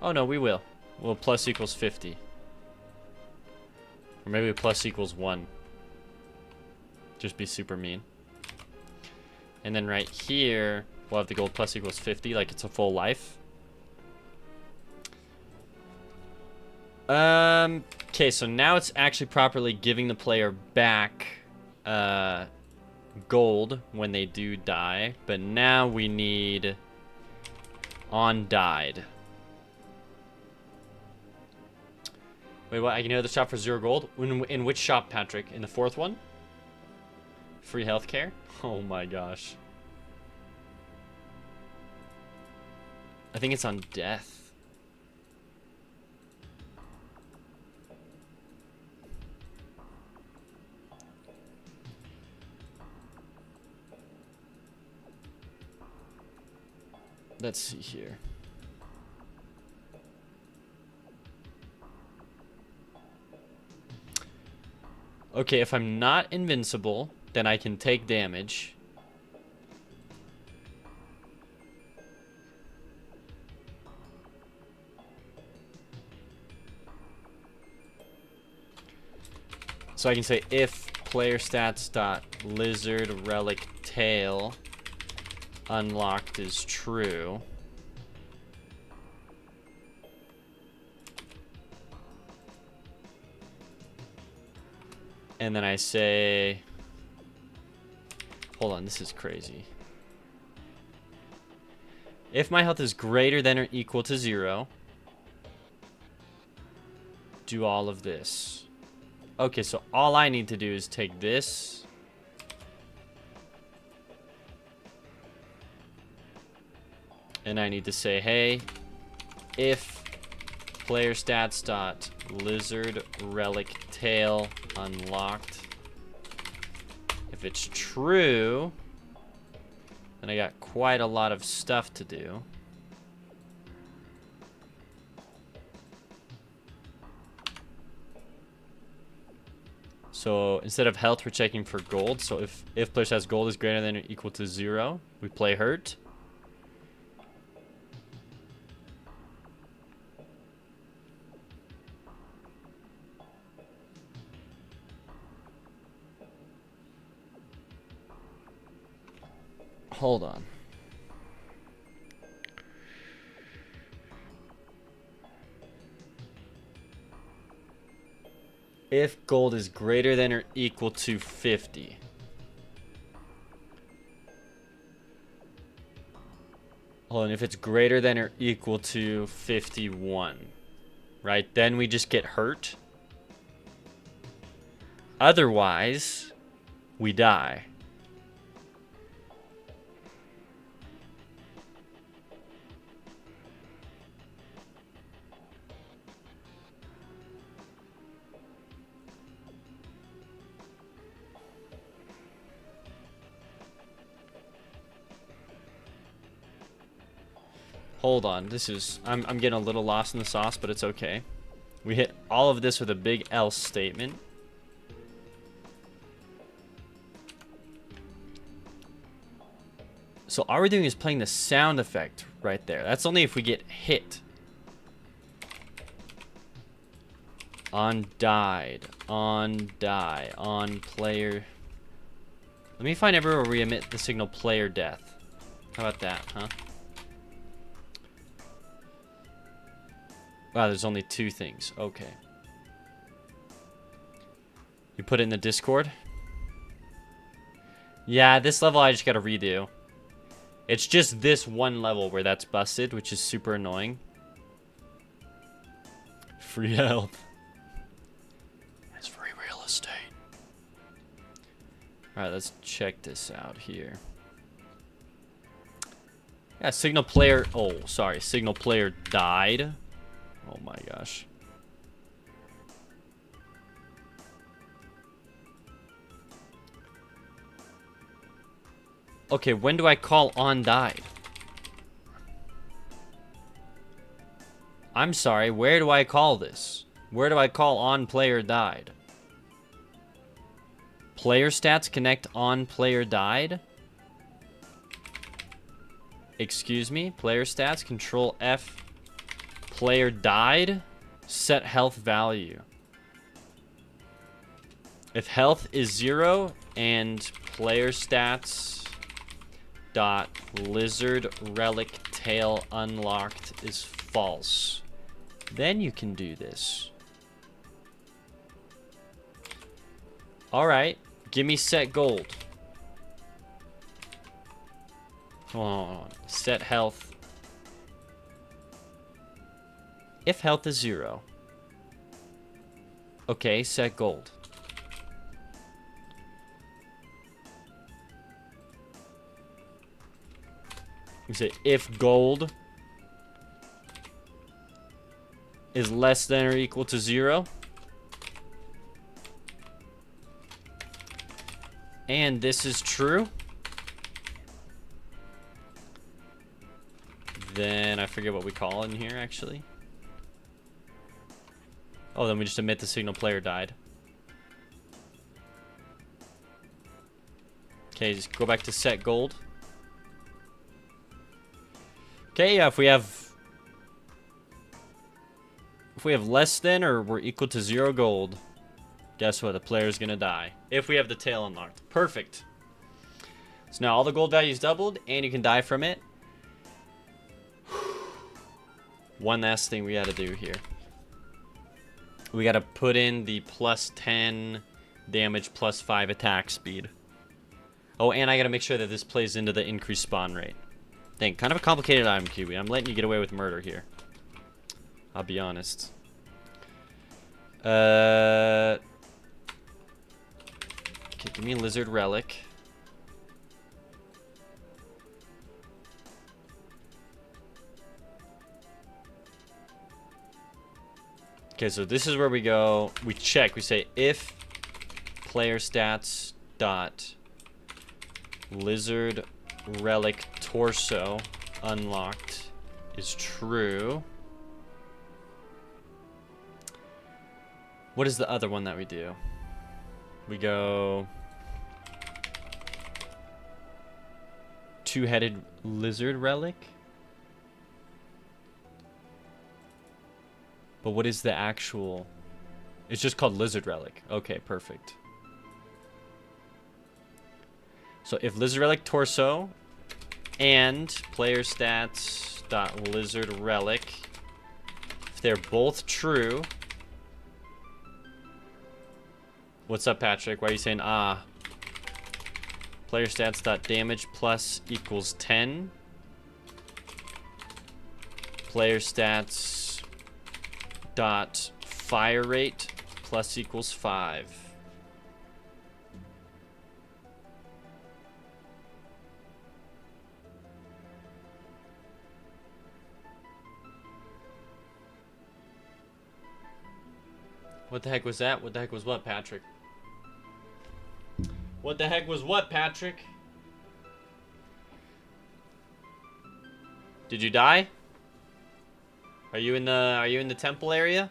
Oh no, we will. Well, plus equals 50. Or maybe plus equals 1. Just be super mean. And then right here, we'll have the gold plus equals 50, like it's a full life. Okay, so now it's actually properly giving the player back gold when they do die, but now we need on died. Wait, what? I can hear the shop for 0 gold? In which shop, Patrick? In the 4th one? Free healthcare? Oh my gosh. I think it's on death. Let's see here. Okay, if I'm not invincible, then I can take damage. So I can say if player stats dot lizard relic tail unlocked is true, and then I say, hold on, this is crazy. If my health is greater than or equal to 0, do all of this. Okay, so all I need to do is take this. And I need to say, hey, if player stats dot lizard relic tail unlocked, if it's true, then I got quite a lot of stuff to do. So instead of health, we're checking for gold. So if player stats gold is greater than or equal to 0, we play hurt. Hold on. If gold is greater than or equal to 50. Hold on, if it's greater than or equal to 51, right? Then we just get hurt. Otherwise, we die. Hold on, this is... I'm getting a little lost in the sauce, but it's okay. We hit all of this with a big else statement. So all we're doing is playing the sound effect right there. That's only if we get hit. On died. On die. On player... Let me find everywhere where we emit the signal player death. How about that, huh? Wow, there's only 2 things. Okay. You put it in the Discord? Yeah, this level I just gotta redo. It's just this one level where that's busted, which is super annoying. Free health. It's free real estate. Alright, let's check this out here. Yeah, signal player... Oh, sorry. Signal player died. Oh my gosh. Okay, when do I call on died? I'm sorry, where do I call this? Where do I call on player died? Player stats connect on player died? Excuse me? Player stats, control F. Player died, set health value. If health is 0 and player stats dot lizard relic tail unlocked is false, then you can do this. Alright, give me set gold. Hold on, set health. If health is 0. Okay, set gold. You say if gold is less than or equal to 0. And this is true. Then I forget what we call in here actually. Oh, then we just emit the signal player died. Okay, just go back to set gold. Okay, yeah, if we have less than or we're equal to 0 gold, guess what? The player's gonna die. If we have the tail unlocked. Perfect. So now all the gold values doubled and you can die from it. One last thing we gotta do here. We gotta put in the plus 10 damage, plus 5 attack speed. Oh, and I gotta make sure that this plays into the increased spawn rate. Dang, kind of a complicated item, QB. I'm letting you get away with murder here. I'll be honest. Okay, give me a lizard relic. Okay, so this is where we go. We check. We say if player stats dot lizard relic torso unlocked is true. What is the other one that we do? We go two-headed lizard relic. But what is the actual? It's just called lizard relic. Okay, perfect. So if lizard relic torso and player stats dot lizard relic, if they're both true. What's up, Patrick? Why are you saying ah? Player stats dot damage plus equals 10. Player stats dot fire rate plus equals 5. What the heck was that? What the heck was what, Patrick? What the heck was what, Patrick? Did you die? Are you in the temple area?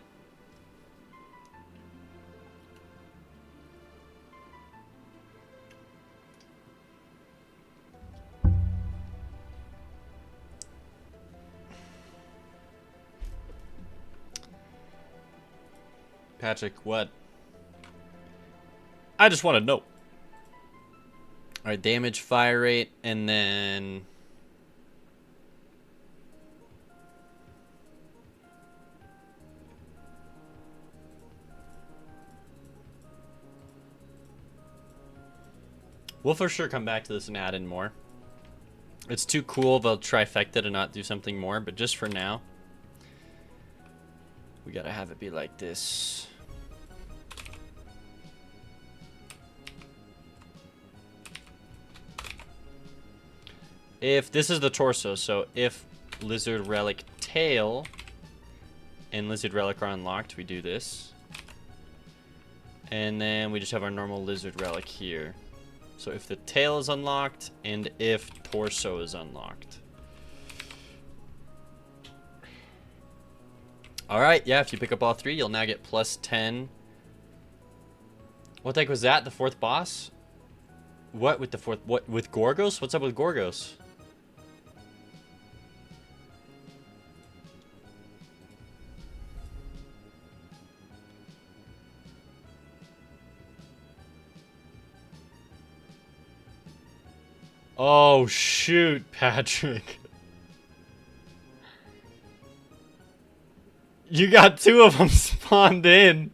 Patrick, what? I just want to know. Alright, damage, fire rate, and then... we'll for sure come back to this and add in more. It's too cool of a trifecta to not do something more, but just for now, we gotta have it be like this. If this is the torso, so if lizard relic tail and lizard relic are unlocked, we do this. And then we just have our normal lizard relic here. So if the tail is unlocked and if torso is unlocked. Alright, yeah, if you pick up all three, you'll now get plus 10. What the heck was that? The fourth boss? What with the fourth? What with Gorgos? What's up with Gorgos? Oh, shoot, Patrick. You got two of them spawned in.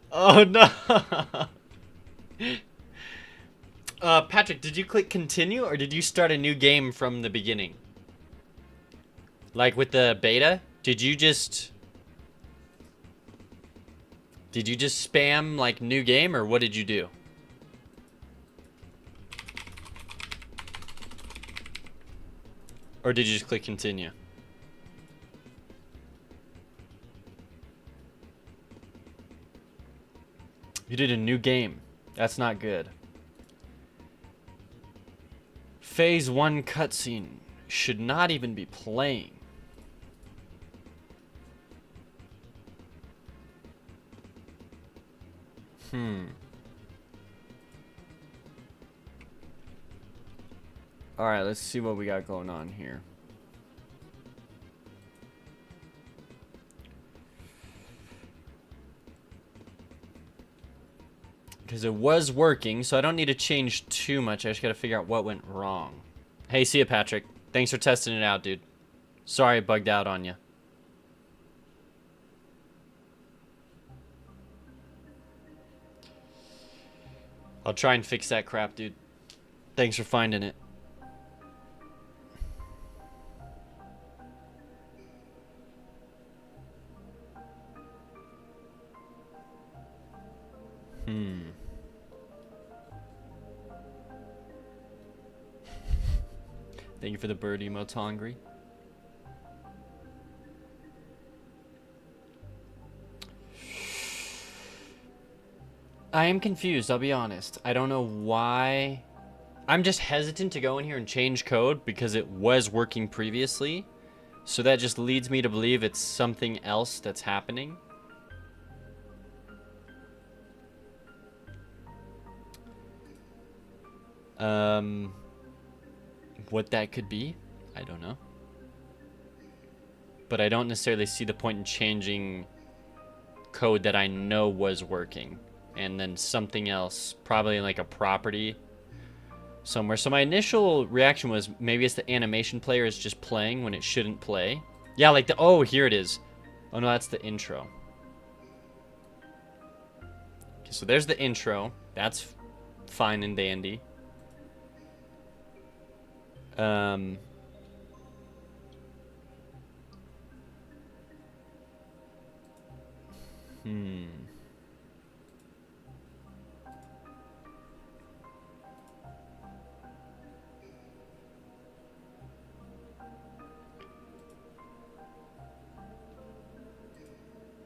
Oh, no. Patrick, did you click continue or did you start a new game from the beginning? Like with the beta? Did you just spam like new game or what did you do? Or did you just click continue? You did a new game. That's not good. Phase 1 cutscene should not even be playing. Alright, let's see what we got going on here. Because it was working, so I don't need to change too much. I just gotta figure out what went wrong. Hey, see ya, Patrick. Thanks for testing it out, dude. Sorry it bugged out on you. I'll try and fix that crap, dude. Thanks for finding it. Thank you for the bird emotes, hungry. I am confused, I'll be honest. I don't know why. I'm just hesitant to go in here and change code because it was working previously. So that just leads me to believe it's something else that's happening. What that could be, I don't know. But I don't necessarily see the point in changing code that I know was working. And then something else, probably like a property somewhere. So my initial reaction was maybe it's the animation player is just playing when it shouldn't play. Yeah, like the, oh, here it is. Oh no, that's the intro. Okay, so there's the intro. That's fine and dandy.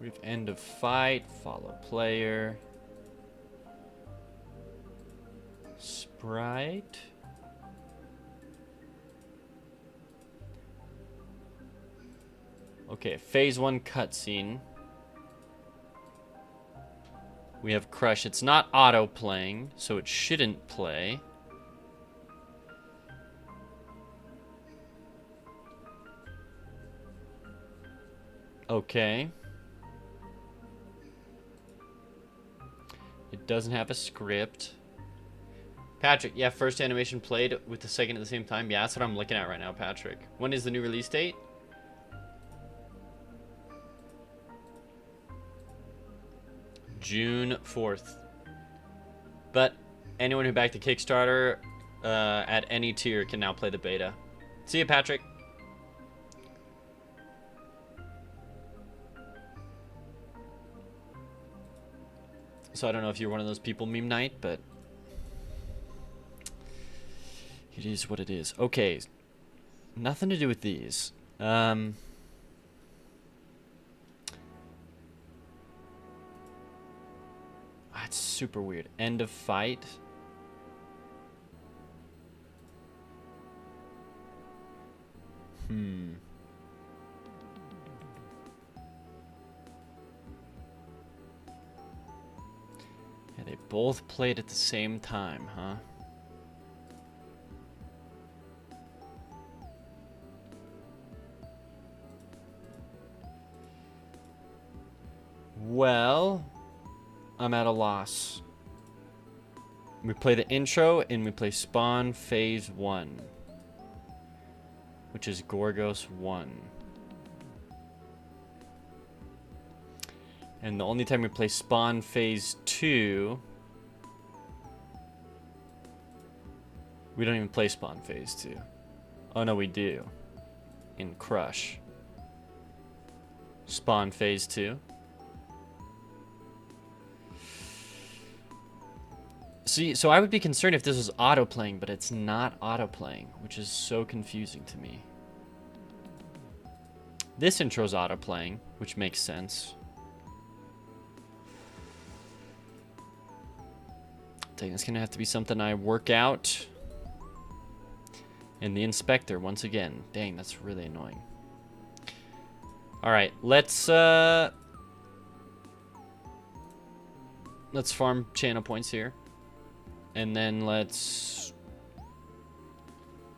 We've end of fight, follow player. Sprite. Okay, phase 1 cutscene. We have Crush. It's not auto playing, so it shouldn't play. Okay. It doesn't have a script. Patrick, yeah, first animation played with the second at the same time. Yeah, that's what I'm looking at right now, Patrick. When is the new release date? June 4th. But anyone who backed the Kickstarter at any tier can now play the beta. See you, Patrick. So I don't know if you're one of those people, Meme Night, but it is what it is. Okay, nothing to do with these. That's super weird. End of fight. Yeah, they both played at the same time, huh? Well, I'm at a loss. We play the intro and we play Spawn Phase 1, which is Gorgos 1. And the only time we play Spawn Phase 2, we don't even play Spawn Phase 2. Oh no, we do. In Crush. Spawn Phase 2. See, so I would be concerned if this was auto-playing, but it's not auto-playing, which is so confusing to me. This intro's auto-playing, which makes sense. I think it's gonna have to be something I work out. And the inspector, once again. Dang, that's really annoying. Alright, let's farm channel points here. And then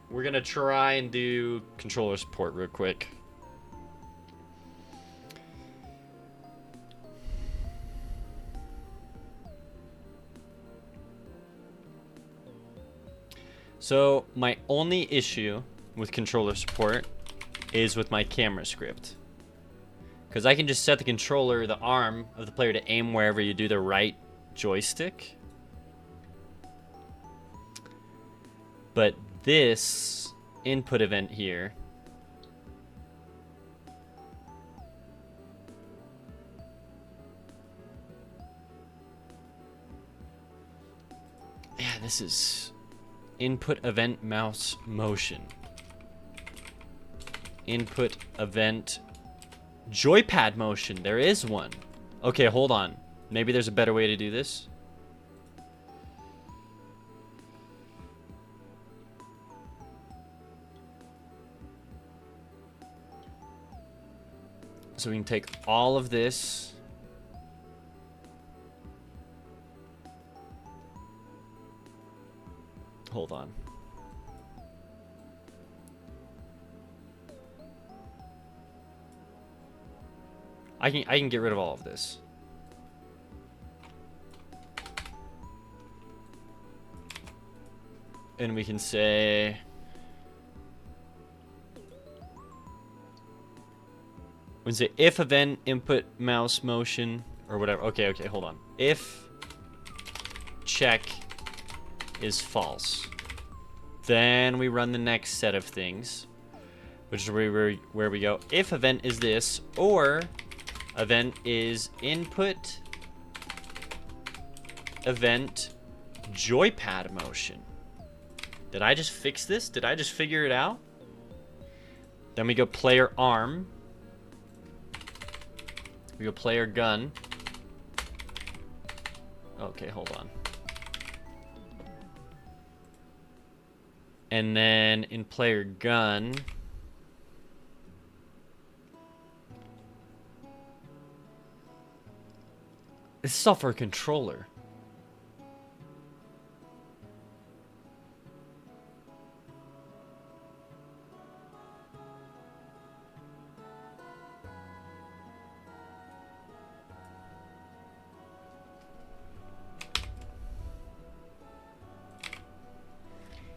we're gonna try and do controller support real quick. So my only issue with controller support is with my camera script. Because I can just set the controller, the arm of the player, to aim wherever you do the right joystick. But this input event here this is input event mouse motion. Input event joypad motion. There is one. Okay, hold on. Maybe there's a better way to do this. So we can take all of this. Hold hold on. I can get rid of all of this. And we can say we can say if event input mouse motion or whatever. Okay, hold on. If check is false, then we run the next set of things, which is where we go. If event is this, or event is input event joypad motion. Did I just fix this? Did I just figure it out? Then we go player arm. We go player gun. Okay, hold on. And then in player gun, this is all for a controller.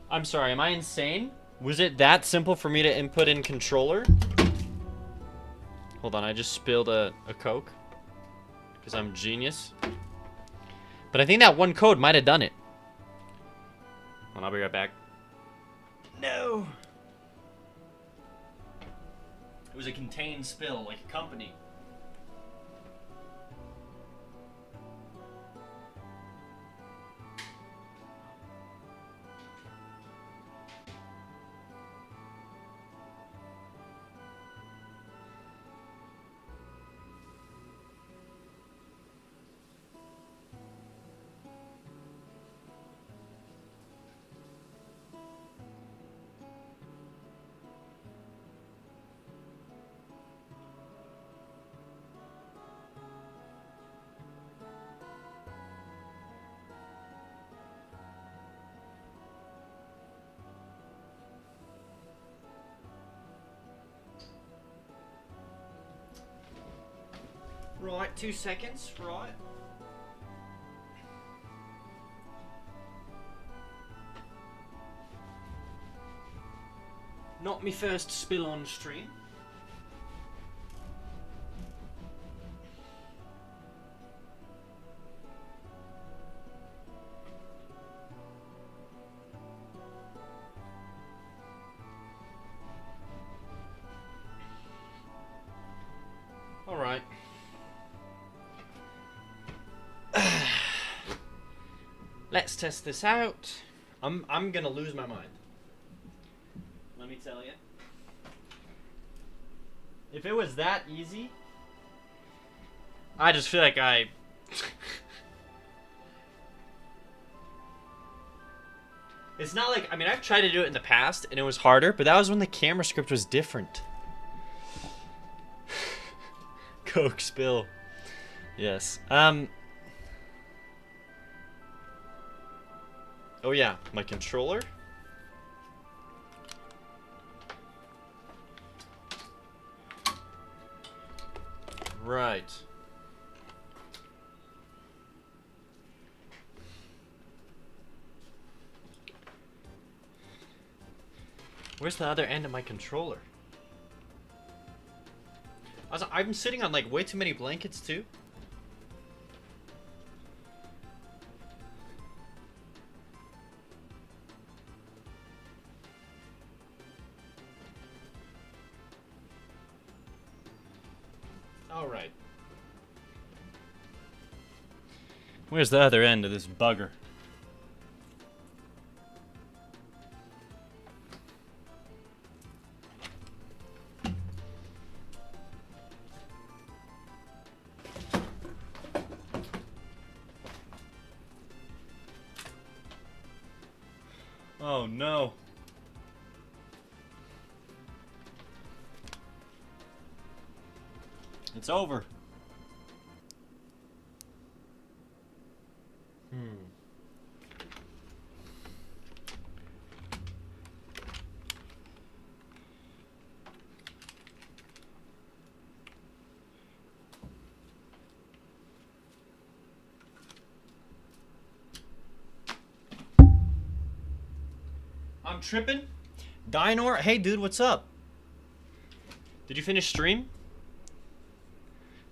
I'm sorry, am I insane? Was it that simple for me to input in controller? Hold on, I just spilled a Coke. Because I'm genius. But I think that one code might have done it. Hold on, I'll be right back. No! It was a contained spill, like a company. Right, 2 seconds, right. Not me first spill on stream. All right. Let's test this out. I'm gonna lose my mind. Let me tell you. If it was that easy, I just feel like I... It's not like, I mean, I've tried to do it in the past and it was harder, but that was when the camera script was different. Coke spill. Yes. Oh yeah, my controller. Right. Where's the other end of my controller? I'm sitting on like way too many blankets too. All right. Where's the other end of this bugger? Oh no. It's over. I'm tripping. Dynor, hey dude, what's up? Did you finish stream?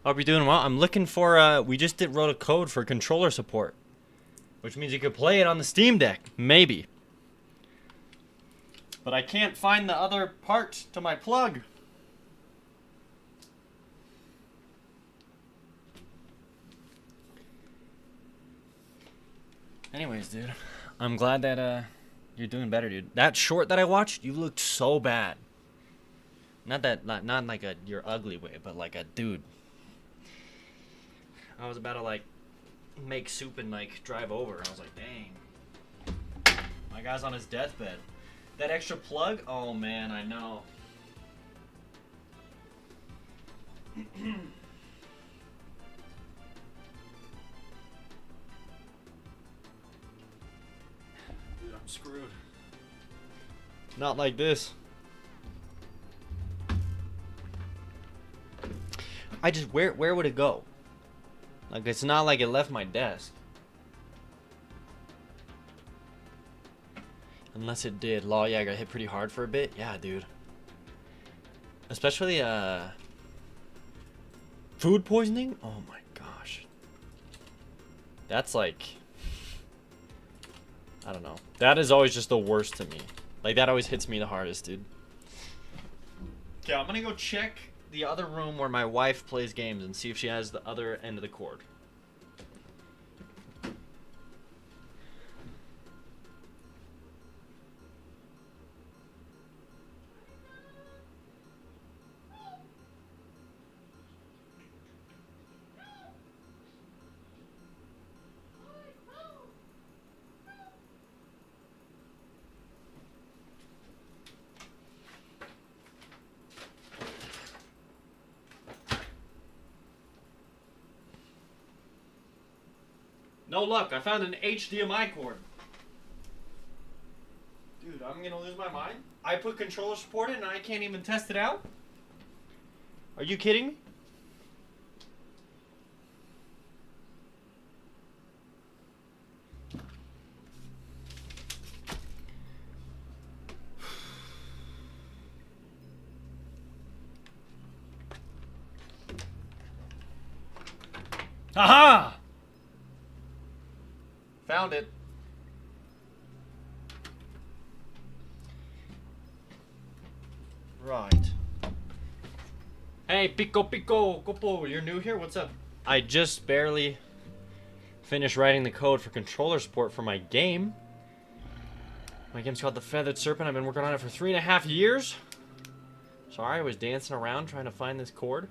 Hope you're doing well. I'm looking for, we just wrote a code for controller support. Which means you could play it on the Steam Deck. Maybe. But I can't find the other part to my plug. Anyways, dude. I'm glad that, you're doing better, dude. That short that I watched, you looked so bad. Not like you're ugly way, but like a dude. I was about to like make soup and like drive over. I was like, dang. My guy's on his deathbed. That extra plug? Oh man, I know. Dude, I'm screwed. Not like this. I just, where would it go? Like, it's not like it left my desk. Unless it did. Law, yeah, I got hit pretty hard for a bit. Yeah, dude. Especially, food poisoning? Oh my gosh. That's like, I don't know. That is always just the worst to me. Like, that always hits me the hardest, dude. Okay, I'm gonna go check the other room where my wife plays games and see if she has the other end of the cord. No luck, I found an HDMI cord. Dude, I'm gonna lose my mind. I put controller support in and I can't even test it out? Are you kidding me? Aha! Found it. Right. Hey, Pico, Copo, you're new here? What's up? I just barely finished writing the code for controller support for my game. My game's called The Feathered Serpent. I've been working on it for 3.5 years. Sorry, I was dancing around trying to find this chord.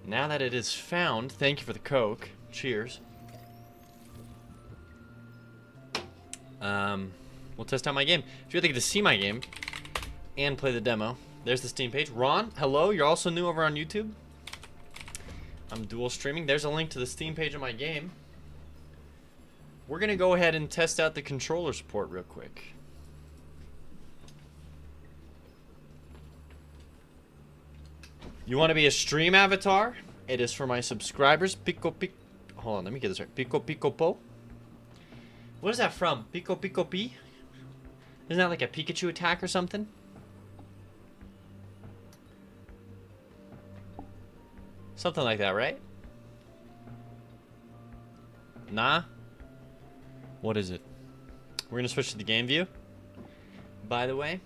Now that it is found, thank you for the Coke. Cheers. We'll test out my game. If you'd like to see my game and play the demo, there's the Steam page. Ron, hello. You're also new over on YouTube. I'm dual streaming. There's a link to the Steam page of my game. We're going to go ahead and test out the controller support real quick. You want to be a stream avatar? It is for my subscribers. Hold on, let me get this right. Pico Po. What is that from? Pico Pi? Isn't that like a Pikachu attack or something? Something like that, right? Nah? What is it? We're gonna switch to the game view. By the way.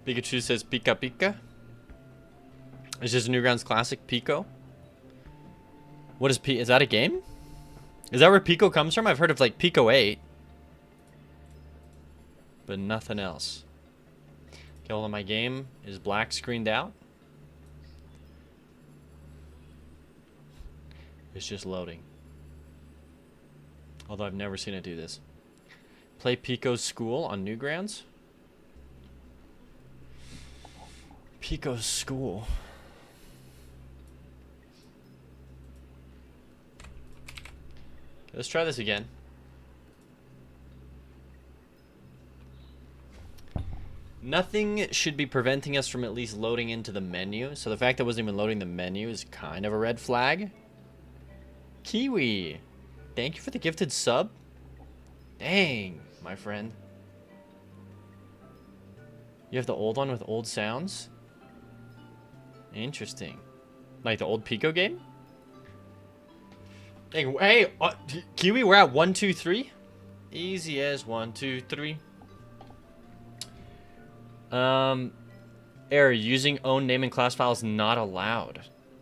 Pikachu says Pika Pika. Is this a Newgrounds classic, Pico? What is Is that a game? Is that where Pico comes from? I've heard of like Pico 8. But nothing else. Okay, hold on, my game is black screened out. It's just loading. Although I've never seen it do this. Play Pico's School on Newgrounds. Pico's School. Okay, let's try this again. Nothing should be preventing us from at least loading into the menu. So the fact that it wasn't even loading the menu is kind of a red flag. Kiwi, thank you for the gifted sub. Dang, my friend. You have the old one with old sounds? Interesting. Like the old Pico game? Dang, hey, Kiwi, we're at 1, 2, 3. Easy as 1, 2, 3. Error, using own name and class files not allowed.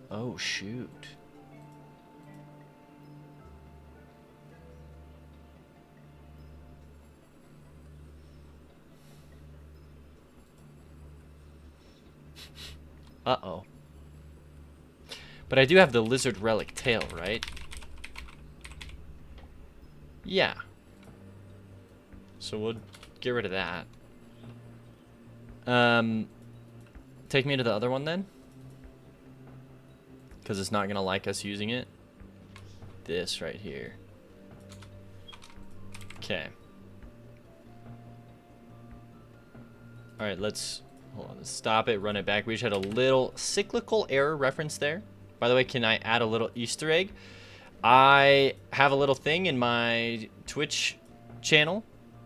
Oh, shoot. Uh-oh. But I do have the lizard relic tail, right? Yeah. So we'll get rid of that. Take me to the other one then. Because it's not going to like us using it. This right here. Okay. Alright, let's... Hold on, let's stop it, run it back. We just had a little cyclical error reference there. By the way, can I add a little Easter egg? I have a little thing in my Twitch channel,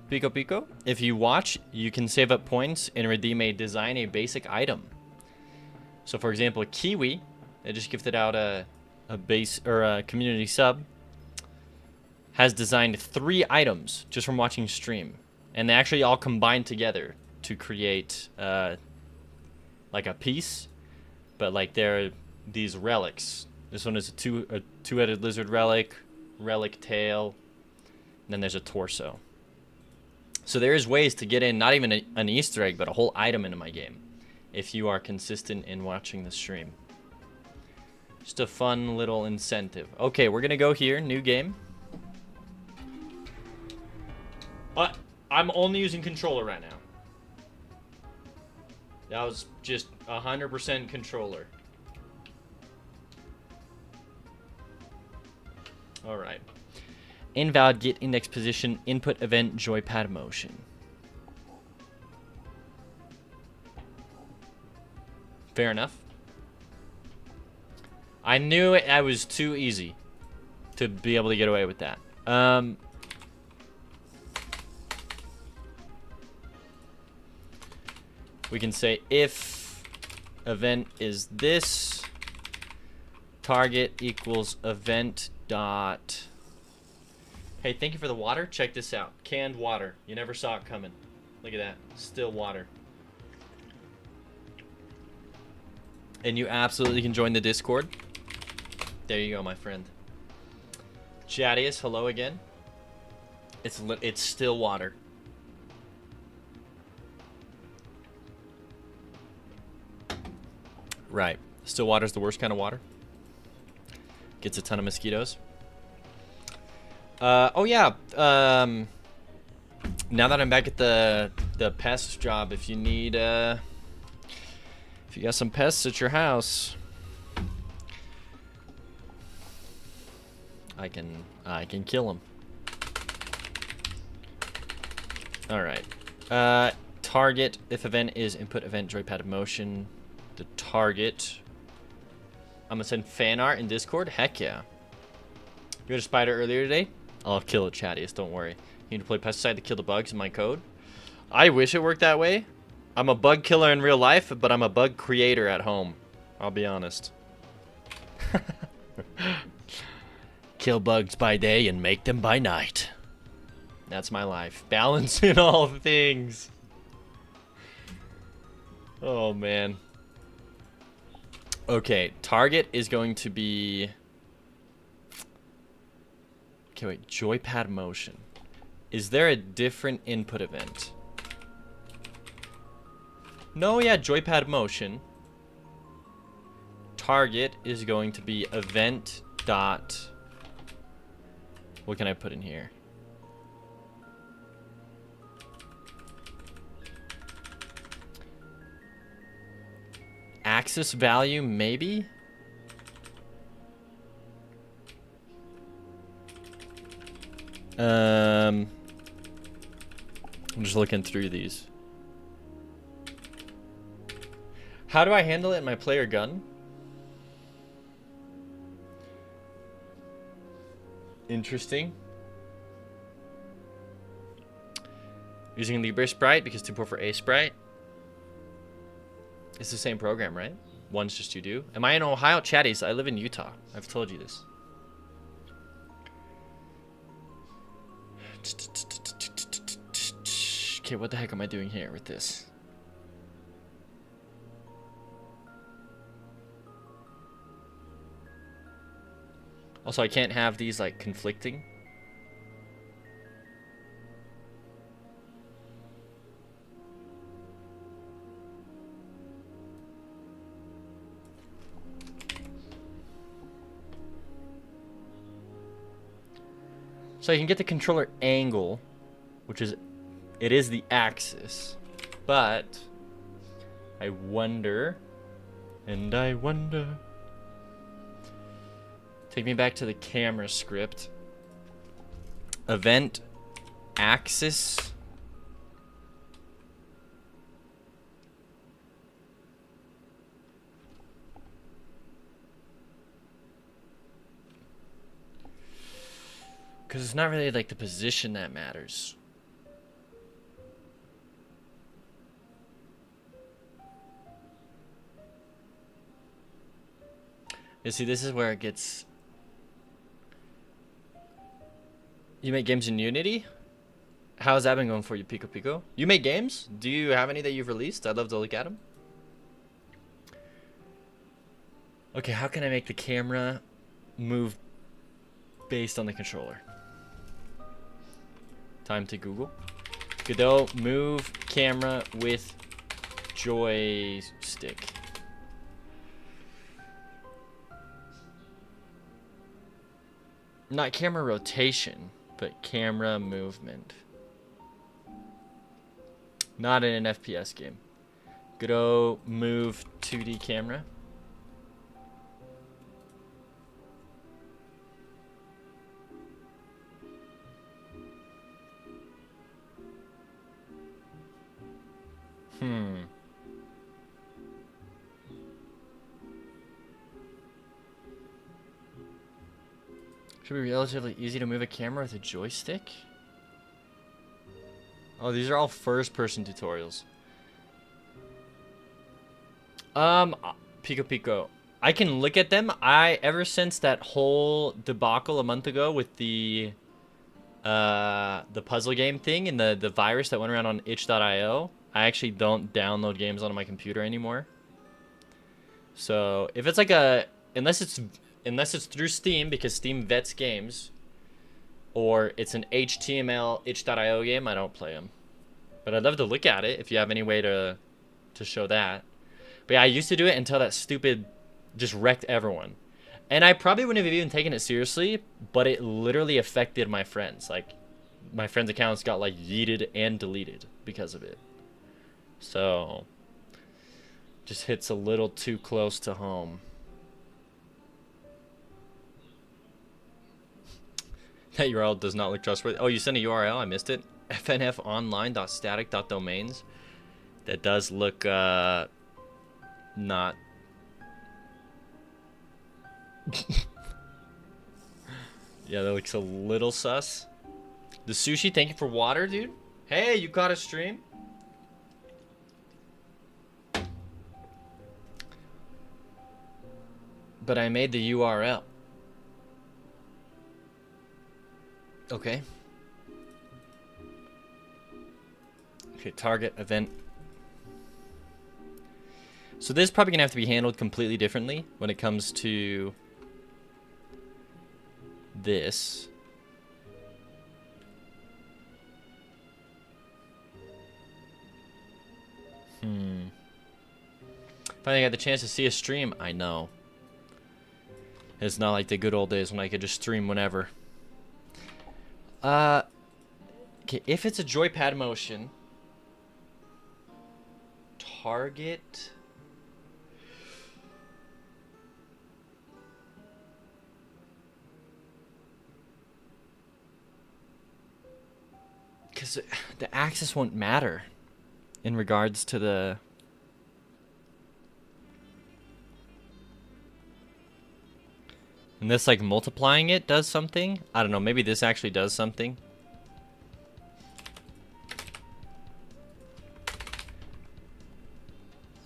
Pico Pico. If you watch, you can save up points and redeem a design a basic item. So for example, Kiwi, I just gifted out a base or a community sub, has designed 3 items just from watching stream. And they actually all combine together to create like a piece, but like they're these relics. This one is a two-headed lizard relic tail, and then there's a torso. So there is ways to get in not even an Easter egg, but a whole item into my game, if you are consistent in watching the stream. Just a fun little incentive. Okay, we're gonna go here, new game. I'm only using controller right now. That was just 100% controller. Alright. Invalid get index position, input event, joypad motion. Fair enough. I knew I was too easy to be able to get away with that. We can say if event is this, target equals event dot. Hey, thank you for the water. Check this out. Canned water. You never saw it coming. Look at that. Still water. And you absolutely can join the Discord. There you go, my friend. Jadius, hello again. It's still water. Right. Still water's the worst kind of water. Gets a ton of mosquitoes. Oh yeah. Now that I'm back at the pest job, if you need if you got some pests at your house, I can kill them. All right. Target if event is input event joypad motion. The target. I'm gonna send fan art in Discord. Heck yeah. You had a spider earlier today? I'll kill it, Chadius. Don't worry. You need to play pesticide to kill the bugs in my code. I wish it worked that way. I'm a bug killer in real life, but I'm a bug creator at home. I'll be honest. Kill bugs by day and make them by night. That's my life. Balance in all things. Oh, man. Okay, target is going to be... Okay, wait. Joypad motion. Is there a different input event? No, yeah, joypad motion. Target is going to be event dot... What can I put in here? Axis value, maybe? I'm just looking through these. How do I handle it in my player gun? Interesting. Using Libre Sprite because 2.4a Sprite. It's the same program, right? One's just you do. Am I in Ohio? Chatties, I live in Utah. I've told you this. Okay, what the heck am I doing here with this? Also, I can't have these like conflicting. So you can get the controller angle, which is, it is the axis, but I wonder, and I wonder. Take me back to the camera script. Event axis. Because it's not really like the position that matters. You see, this is where it gets... You make games in Unity? How's that been going for you, Pico Pico? You make games? Do you have any that you've released? I'd love to look at them. Okay, how can I make the camera move based on the controller? Time to Google. Godot, move camera with joystick. Not camera rotation, but camera movement. Not in an FPS game. Godot, move 2D camera. Should be relatively easy to move a camera with a joystick. Oh, these are all first-person tutorials. Pico Pico. I can look at them. Ever since that whole debacle a month ago with the puzzle game thing and the virus that went around on itch.io, I actually don't download games onto my computer anymore. So if it's like unless it's through Steam, because Steam vets games, or it's an HTML itch.io game, I don't play them. But I'd love to look at it if you have any way to show that. But yeah, I used to do it until that stupid just wrecked everyone. And I probably wouldn't have even taken it seriously, but it literally affected my friends. Like, my friends' accounts got like yeeted and deleted because of it. So, just hits a little too close to home. That URL does not look trustworthy. Oh, you sent a URL? I missed it. fnfonline.static.domains. That does look not. Yeah, that looks a little sus. The sushi, thank you for water, dude. Hey, you caught a stream? But I made the URL. Okay. Okay, target event. So this is probably gonna have to be handled completely differently when it comes to this. Finally got the chance to see a stream. I know. It's not like the good old days when I could just stream whenever. Okay, if it's a joypad motion, target. Because the axis won't matter in regards to the... And this, like, multiplying it does something? I don't know. Maybe this actually does something.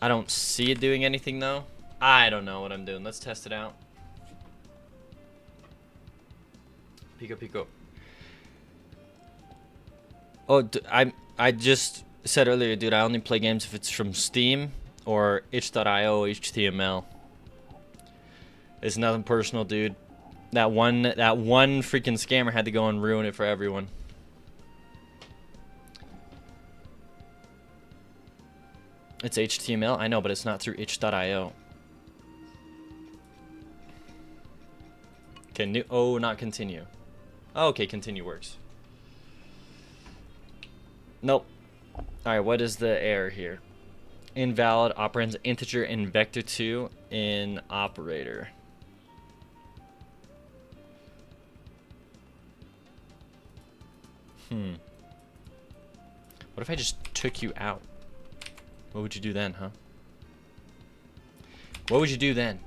I don't see it doing anything, though. I don't know what I'm doing. Let's test it out. Pico, pico. Oh, I just said earlier, dude, I only play games if it's from Steam or itch.io HTML. It's nothing personal, dude. That one freaking scammer had to go and ruin it for everyone. It's HTML, I know, but it's not through itch.io. Okay, oh, not continue. Oh, okay, continue works. Nope. Alright, what is the error here? Invalid operands integer in vector2 in operator. What if I just took you out? What would you do then, huh? What would you do then?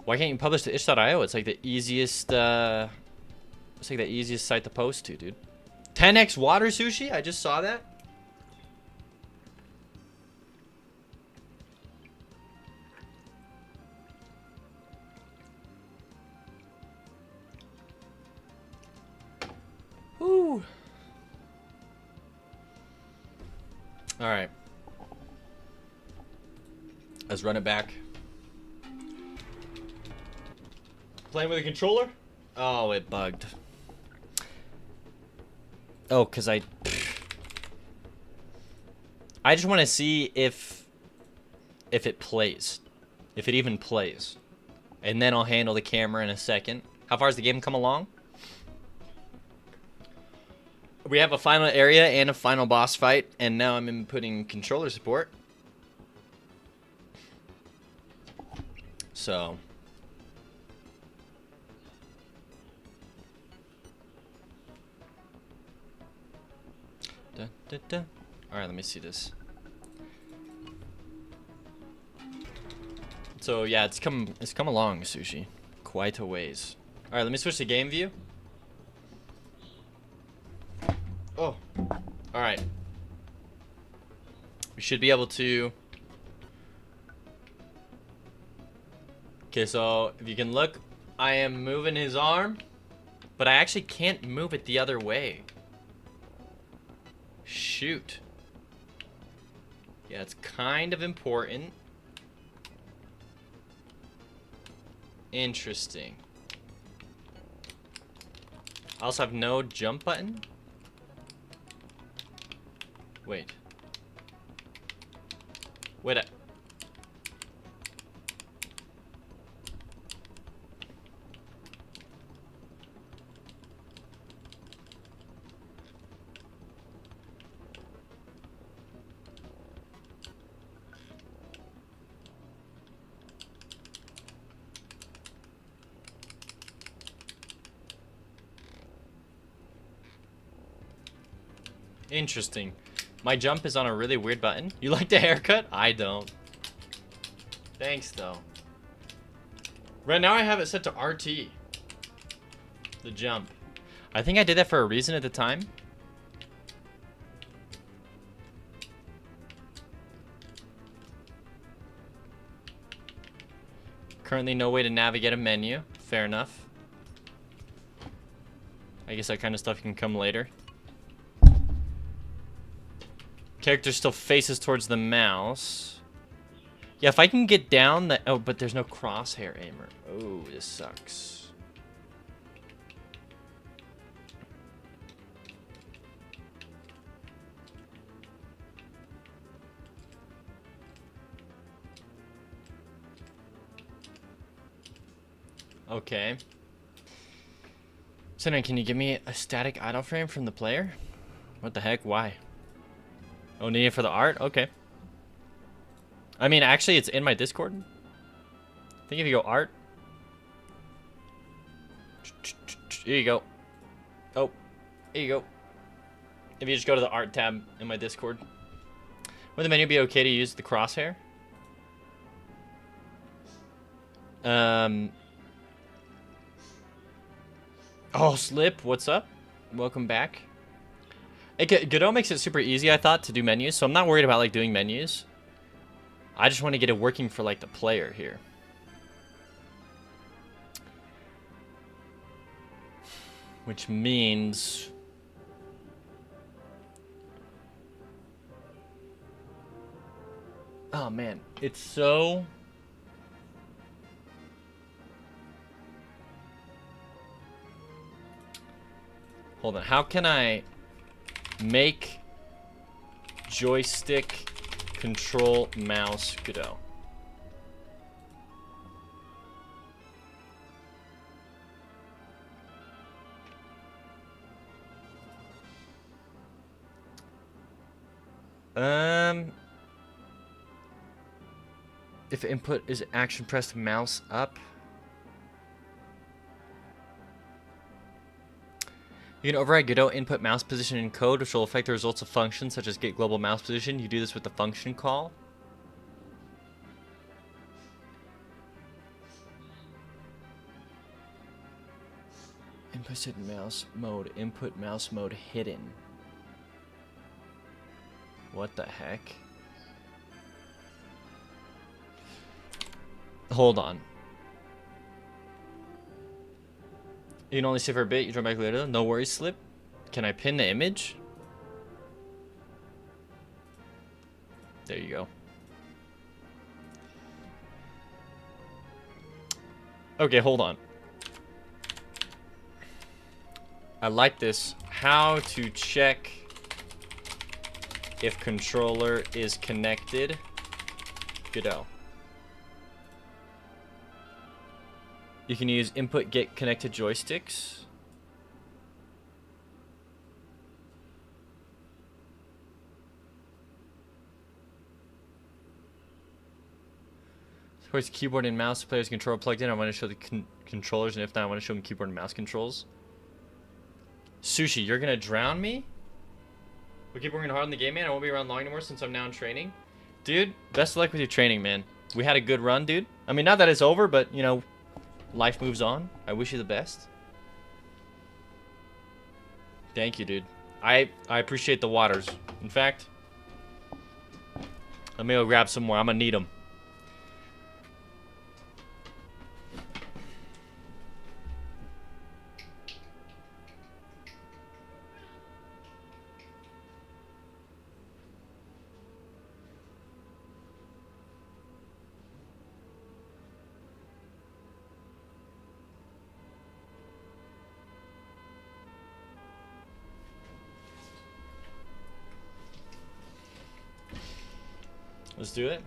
Why can't you publish to itch.io? It's like the easiest it's like the easiest site to post to, dude. 10x water sushi? I just saw that. Woo. All right. Let's run it back. Playing with a controller? Oh, it bugged. Oh, because I just want to see if it plays. If it even plays. And then I'll handle the camera in a second. How far has the game come along? We have a final area and a final boss fight, and now I'm inputting controller support. So Alright, let me see this. So yeah, it's come along, Sushi. Quite a ways. Alright, let me switch to game view. Oh. Alright. We should be able to. Okay, so if you can look, I am moving his arm, but I actually can't move it the other way. Shoot. Yeah, it's kind of important. Interesting. I also have no jump button. Wait. Wait. Interesting. My jump is on a really weird button. You like the haircut? I don't. Thanks, though. Right now I have it set to RT. The jump. I think I did that for a reason at the time. Currently no way to navigate a menu. Fair enough. I guess that kind of stuff can come later. Character still faces towards the mouse. Yeah, if I can get down the... Oh, but there's no crosshair aimer. Oh, this sucks. Okay. So now, can you give me a static idle frame from the player? What the heck? Why? Oh, need it for the art? Okay. I mean, actually, it's in my Discord. I think if you go art. Here you go. Oh, here you go. If you just go to the art tab in my Discord. Would the menu be okay to use the crosshair? Oh, Slip, what's up? Welcome back. Godot makes it super easy, I thought, to do menus, so I'm not worried about like doing menus. I just want to get it working for like the player here. Which means... Oh man, it's so... Hold on, how can I make joystick control mouse Godot? If input is action, press mouse up. You can override Godot input mouse position in code, which will affect the results of functions such as get global mouse position. You do this with the function call. Input mouse mode hidden. What the heck? Hold on. You can only save for a bit. You draw back later. No worries, Slip. Can I pin the image? There you go. Okay, hold on. I like this. How to check if controller is connected. Godot. You can use input get connected joysticks. Supports keyboard and mouse. Player's controller plugged in. I want to show the controllers, and if not, I want to show them keyboard and mouse controls. Sushi, you're gonna drown me? We keep working hard on the game, man. I won't be around long anymore since I'm now in training. Dude, best of luck with your training, man. We had a good run, dude. I mean, not that it's over, but, you know, life moves on. I wish you the best. Thank you, dude. I appreciate the waters. In fact, let me go grab some more. I'm gonna need them. Let's do it.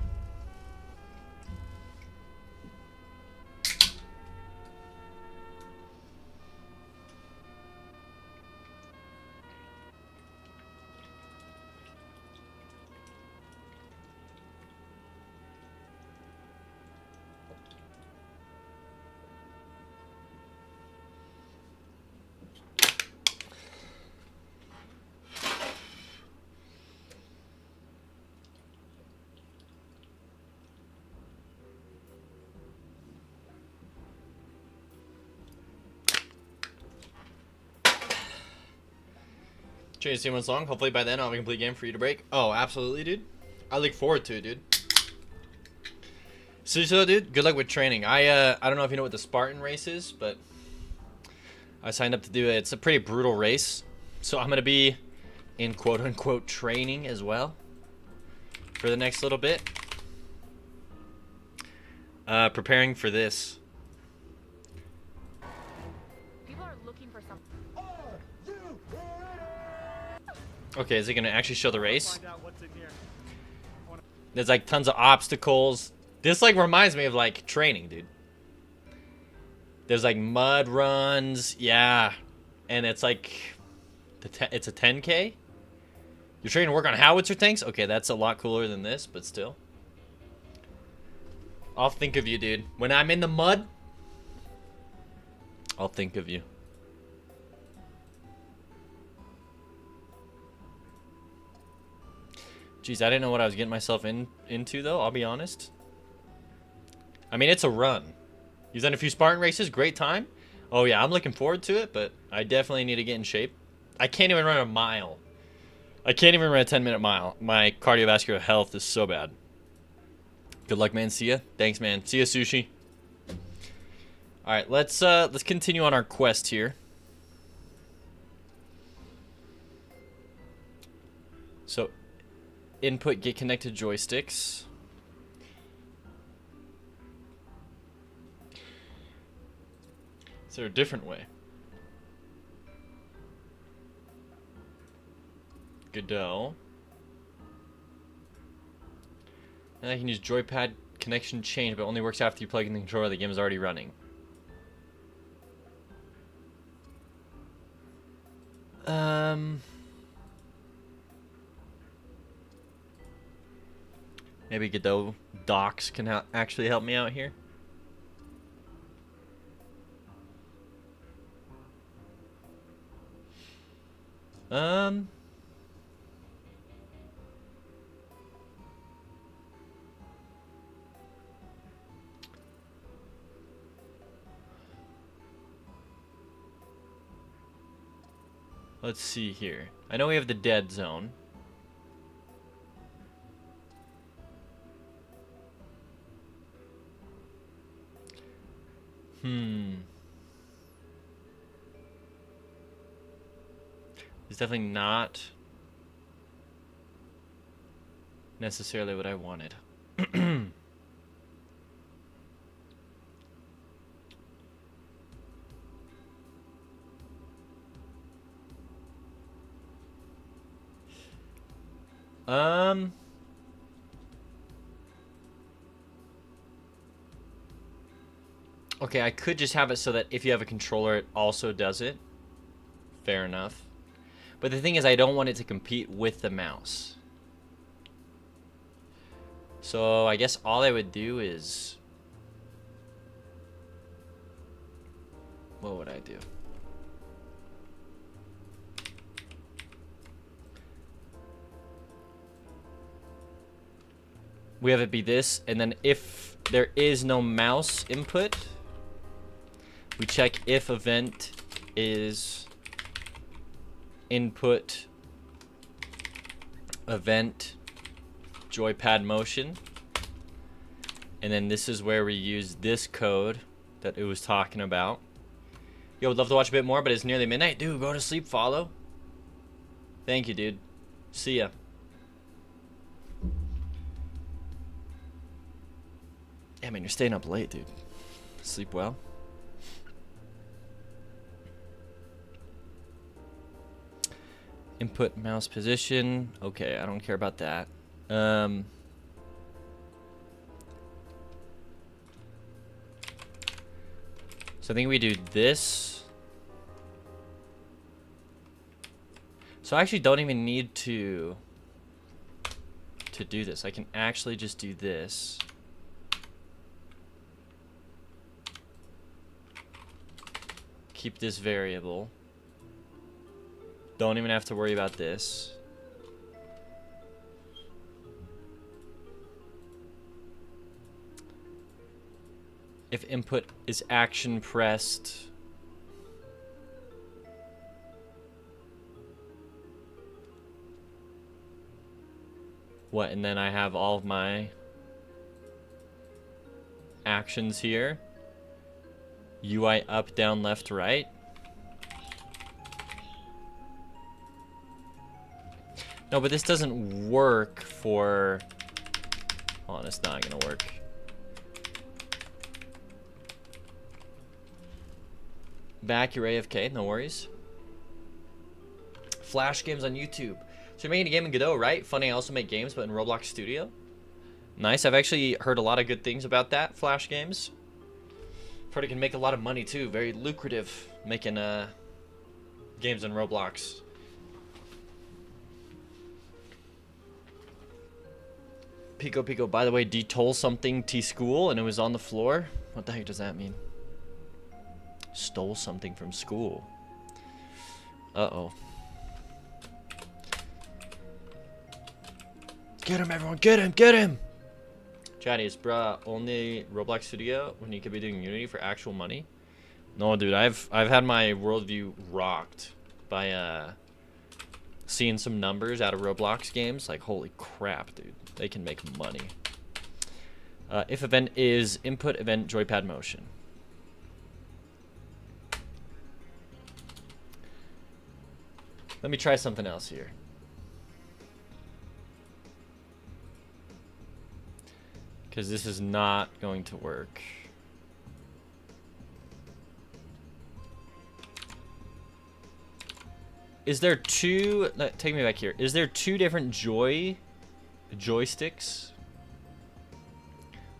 Training 2 months long. Hopefully by then I'll have a complete game for you to break. Oh, absolutely, dude. I look forward to it, dude. So, dude, good luck with training. I don't know if you know what the Spartan race is, but I signed up to do it. It's a pretty brutal race. So I'm going to be in quote-unquote training as well for the next little bit. Preparing for this. Okay, is it gonna actually show the race? There's like tons of obstacles. This like reminds me of like training, dude. There's like mud runs, yeah, and it's like it's a 10K. You're training to work on howitzer tanks. Okay, that's a lot cooler than this, but still. I'll think of you, dude. When I'm in the mud, I'll think of you. Jeez, I didn't know what I was getting myself into, though. I'll be honest. I mean, it's a run. He's done a few Spartan races. Great time. Oh, yeah, I'm looking forward to it, but I definitely need to get in shape. I can't even run a mile. I can't even run a 10-minute mile. My cardiovascular health is so bad. Good luck, man. See ya. Thanks, man. See ya, Sushi. All right, let's continue on our quest here. So, input, get connected joysticks. Is there a different way? Godot. And I can use joypad connection change, but only works after you plug in the controller. The game is already running. Maybe Godot docs can actually help me out here. Let's see here. I know we have the dead zone. It's definitely not necessarily what I wanted. Okay, I could just have it so that if you have a controller, it also does it. Fair enough. But the thing is, I don't want it to compete with the mouse. So I guess all I would do is... What would I do? We have it be this, and then if there is no mouse input, we check if event is input event joypad motion, and then this is where we use this code that it was talking about. Yo, would love to watch a bit more, but it's nearly midnight. Dude, go to sleep, follow. Thank you, dude. See ya. Yeah, man, you're staying up late, dude. Sleep well. Input mouse position. Okay, I don't care about that. So I think we do this. So I actually don't even need to do this. I can actually just do this. Keep this variable. Don't even have to worry about this. If input is action pressed, what? And then I have all of my actions here. UI up, down, left, right. No, but this doesn't work for... Hold on, it's not gonna work. Back, you're AFK, no worries. Flash games on YouTube. So you're making a game in Godot, right? Funny, I also make games, but in Roblox Studio. Nice, I've actually heard a lot of good things about that, Flash games. Heard it can make a lot of money too. Very lucrative making games in Roblox. Pico Pico, by the way, detol something T-school and it was on the floor. What the heck does that mean? Stole something from school. Uh-oh. Get him, everyone, get him, get him! Chatty, is bruh only Roblox Studio when you could be doing Unity for actual money? No, dude, I've had my worldview rocked by seeing some numbers out of Roblox games. Like, holy crap, dude, they can make money. If event is input event joypad motion. Let me try something else here. Because this is not going to work. Is there two... Take me back here. Is there two different joysticks?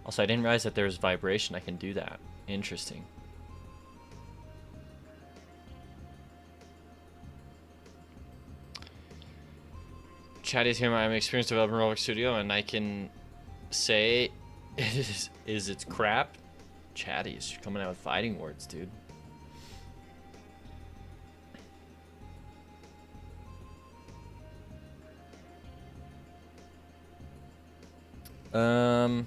Also, I didn't realize that there's vibration. I can do that. Interesting. Chatty's here. I'm an experienced developer in Roblox Studio, and I can say... Is it's crap? Chatty's coming out with fighting words, dude. Okay,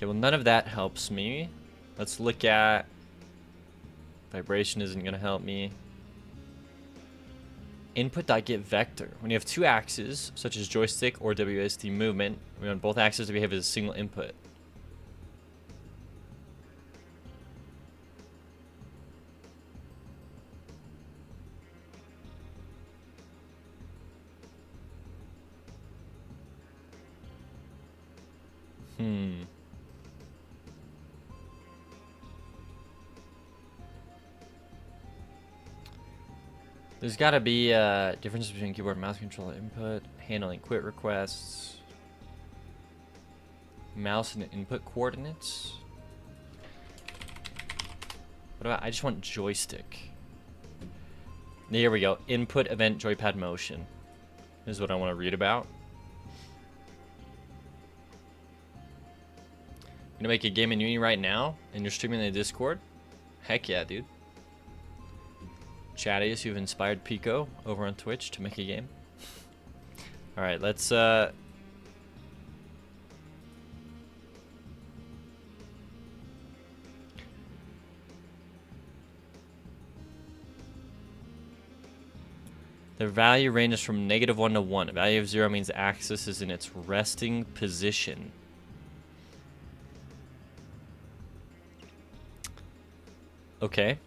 well, none of that helps me. Let's look at... Vibration isn't going to help me. Input.getVector. When you have two axes, such as joystick or WSD movement, we want both axes to behave as a single input. There's got to be a difference between keyboard and mouse controller input, handling quit requests, mouse and input coordinates. What about, I just want joystick. Here we go. Input event joypad motion. This is what I want to read about. You gonna make a game in Unity right now and you're streaming in the Discord? Heck yeah, dude. Chatties who've inspired Pico over on Twitch to make a game. Alright, let's the value ranges from -1 to 1. A value of 0 means axis is in its resting position. Okay.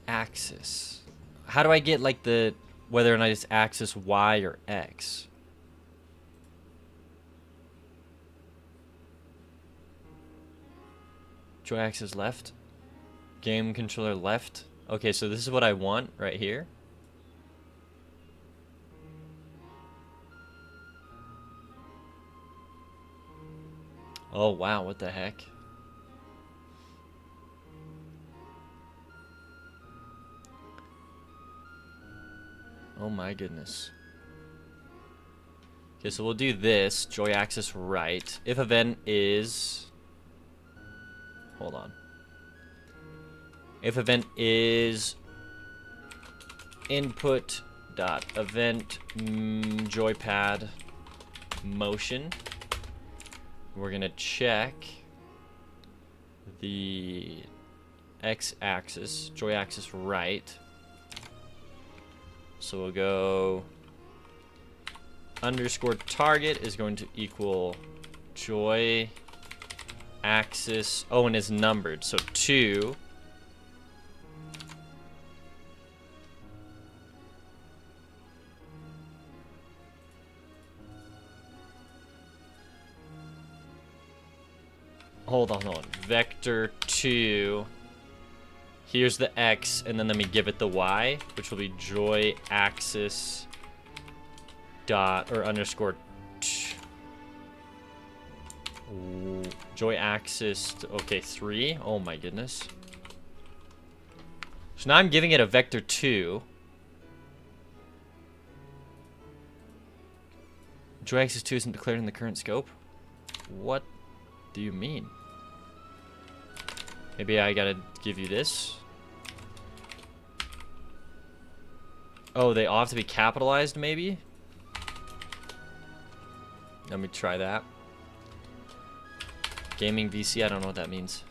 Axis. How do I get like the whether or not it's axis Y or X? Joy axis left. Game controller left. Okay, so this is what I want right here. Oh wow, what the heck? Oh my goodness. Okay, so we'll do this. Joy axis right. If event is... Hold on. If event is input dot event joypad motion, we're gonna check the x-axis, joy axis right. So we'll go underscore target is going to equal joy axis. Oh, and it's numbered. So 2. Hold on. Vector 2. Here's the X, and then let me give it the Y, which will be joy axis dot or underscore joy axis. Okay, 3. Oh my goodness. So now I'm giving it a vector 2. Joy Access 2 isn't declared in the current scope? What do you mean? Maybe I gotta give you this? Oh, they all have to be capitalized, maybe? Let me try that. Gaming VC, I don't know what that means.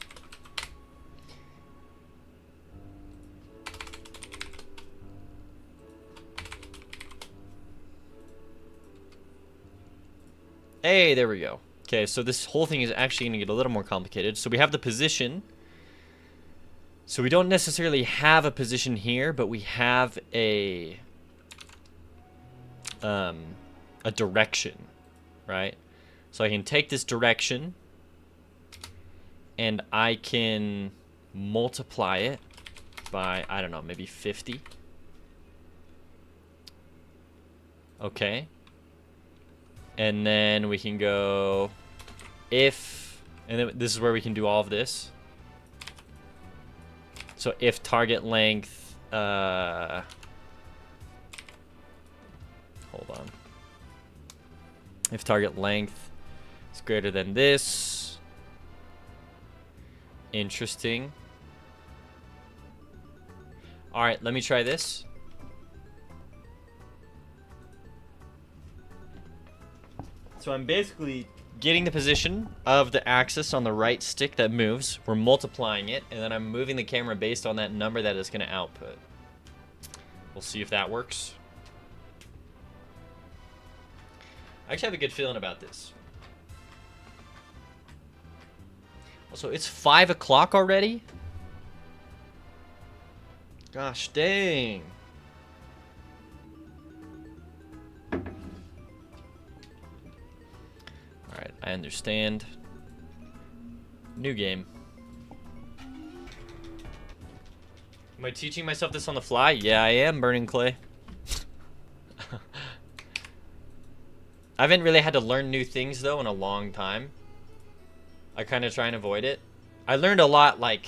Hey, there we go. Okay, so this whole thing is actually going to get a little more complicated. So we have the position. So we don't necessarily have a position here, but we have a direction, right? So I can take this direction and I can multiply it by, I don't know, maybe 50. Okay. And then we can go if, and then this is where we can do all of this. So if target length, hold on. If target length is greater than this. Interesting. All right, let me try this. So I'm basically getting the position of the axis on the right stick that moves. We're multiplying it, and then I'm moving the camera based on that number that it's going to output. We'll see if that works. I actually have a good feeling about this. Also, it's 5 o'clock already? Gosh dang. Alright, I understand. New game. Am I teaching myself this on the fly? Yeah, I am, Burning Clay. I haven't really had to learn new things, though, in a long time. I kind of try and avoid it. I learned a lot, like,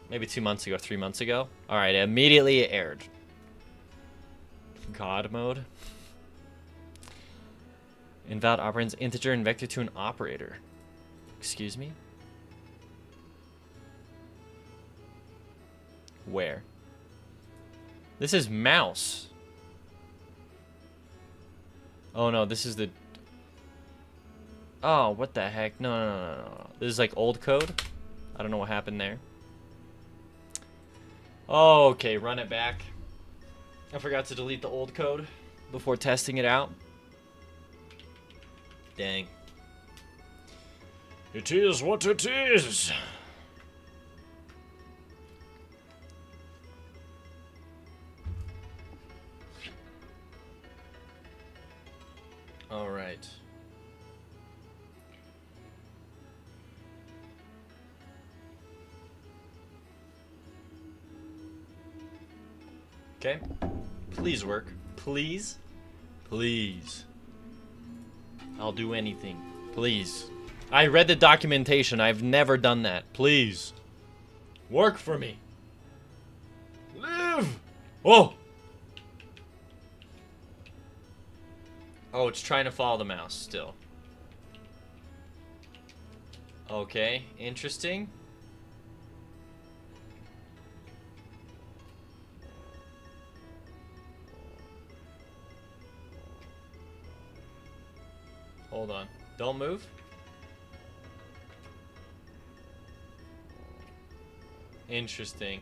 maybe 2 months ago, 3 months ago. Alright, immediately it aired. God mode. Invalid operands integer and vector to an operator. Excuse me? Where? This is mouse. Oh no, this is the... Oh, what the heck? No. This is like old code. I don't know what happened there. Oh, okay, run it back. I forgot to delete the old code before testing it out. Dang. It is what it is. All right. Okay. Please work. Please. Please. I'll do anything. Please. I read the documentation. I've never done that. Please. Work for me. Live. Oh. Oh, it's trying to follow the mouse still. Okay, interesting. Hold on. Don't move. Interesting.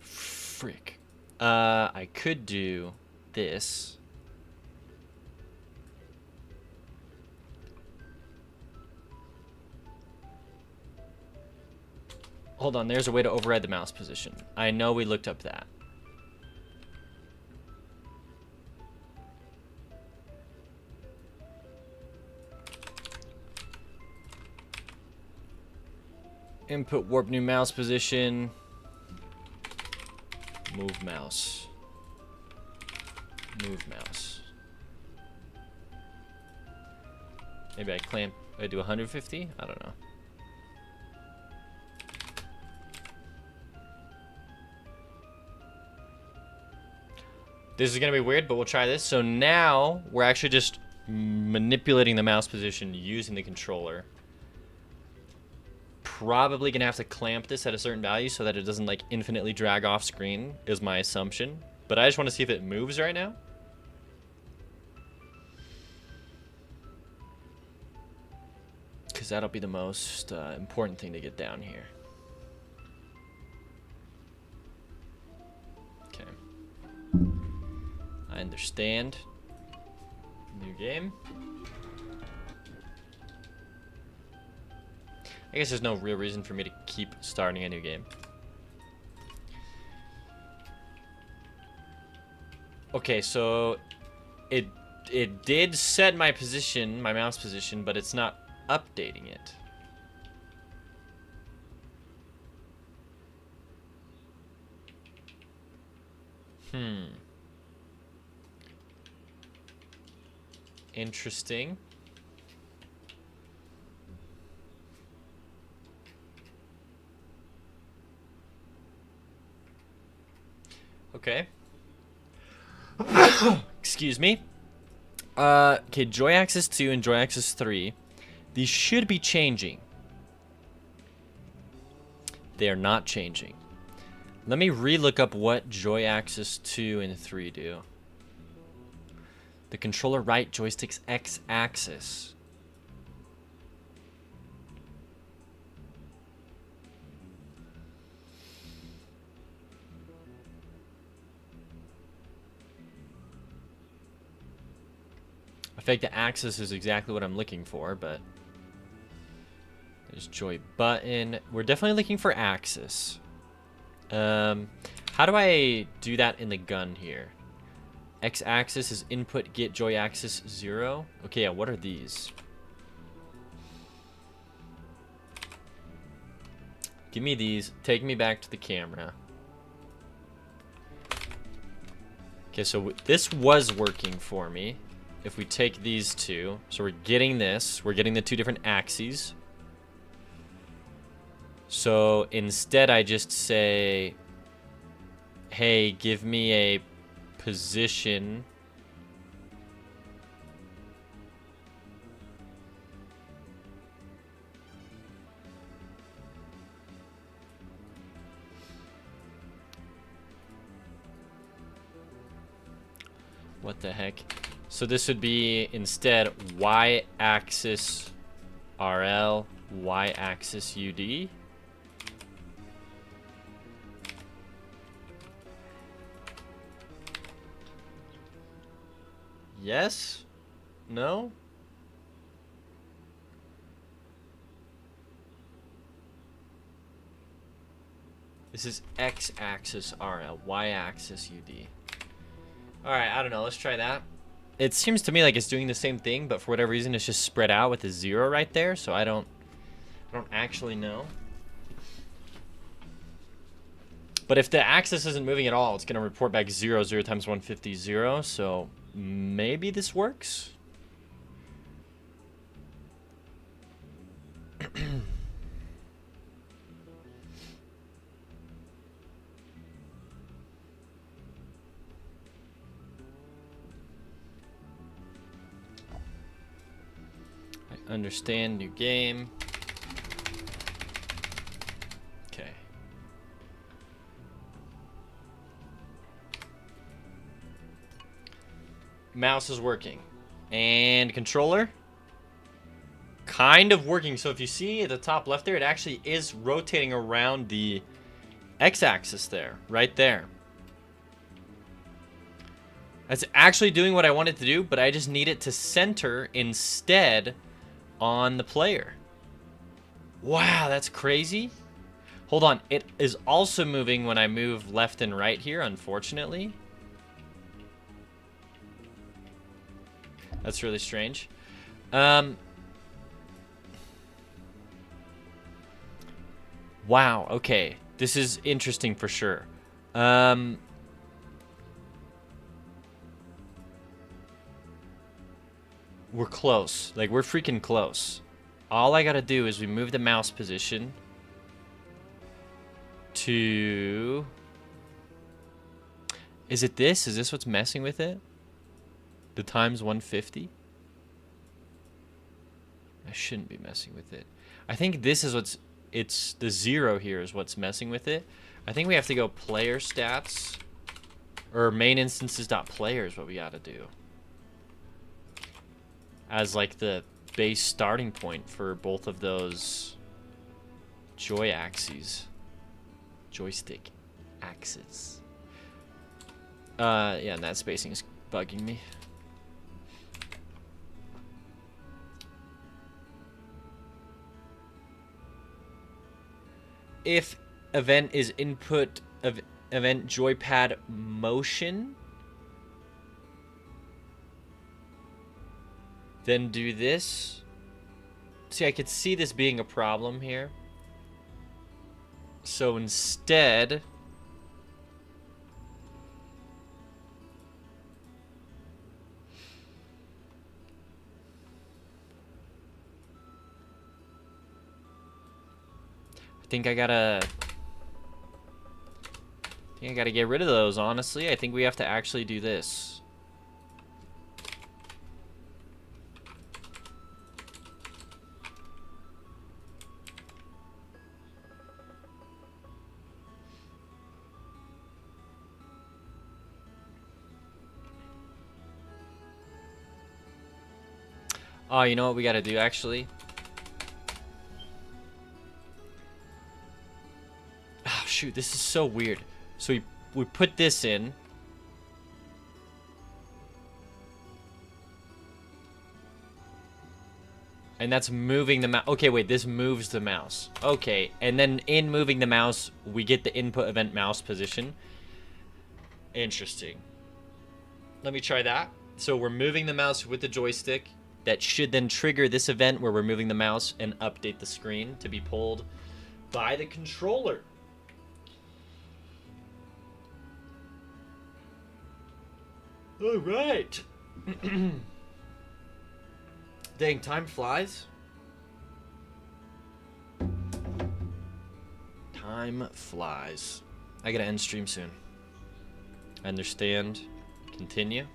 Frick. I could do this. Hold on, there's a way to override the mouse position. I know we looked up that. Input warp new mouse position. Move mouse. Move mouse. Maybe I do 150? I don't know. This is going to be weird, but we'll try this. So now we're actually just manipulating the mouse position using the controller. Probably going to have to clamp this at a certain value so that it doesn't like infinitely drag off screen is my assumption. But I just want to see if it moves right now. Because that'll be the most important thing to get down here. Okay. I understand. New game. I guess there's no real reason for me to keep starting a new game. Okay, so it did set my position, my mouse position, but it's not updating it. Interesting. Okay. Excuse me. Okay, Joy Axis 2 and Joy Axis 3. These should be changing. They are not changing. Let me re-look up what Joy Axis 2 and 3 do. The controller right joystick's X-axis. I think the axis is exactly what I'm looking for, but there's joy button. We're definitely looking for axis. How do I do that in the gun here? X-axis is input get joy axis 0. Okay, yeah, what are these? Give me these. Take me back to the camera. Okay, so this was working for me. If we take these two, so we're getting this. We're getting the two different axes. So instead I just say, hey, give me a position. What the heck? So this would be instead y-axis RL, y-axis UD. Yes? No? This is x-axis RL, y-axis UD. Alright, I don't know. Let's try that. It seems to me like it's doing the same thing, but for whatever reason it's just spread out with a 0 right there, so I don't actually know. But if the axis isn't moving at all, it's going to report back 0, 0 times 150, 0. So maybe this works. I understand, new game. Okay. Mouse is working. And controller? Kind of working. So if you see at the top left there, it actually is rotating around the x-axis there. Right there. That's actually doing what I wanted to do, but I just need it to center instead on the player. Wow, that's crazy. Hold on. It is also moving when I move left and right here, unfortunately. That's really strange. Wow, okay. This is interesting for sure. We're close. Like, we're freaking close. All I gotta do is we move the mouse position to... Is it this? Is this what's messing with it? The times 150? I shouldn't be messing with it. I think this is what's... It's the 0 here is what's messing with it. I think we have to go player stats. Or main instances dot player is what we gotta do. As like the base starting point for both of those joy axes. Joystick axis. Yeah, and that spacing is bugging me. If event is input of event joypad motion, then do this. See, I could see this being a problem here. So instead, I think I gotta get rid of those, honestly. I think we have to actually do this. Oh, you know what we gotta do, actually? Oh, shoot, this is so weird. So we put this in. And that's moving the mouse. Okay, wait, this moves the mouse. Okay, and then in moving the mouse, we get the input event mouse position. Interesting. Let me try that. So we're moving the mouse with the joystick. That should then trigger this event where we're moving the mouse and update the screen to be pulled by the controller. All right. Dang, time flies. Time flies. I gotta end stream soon. I understand. Continue.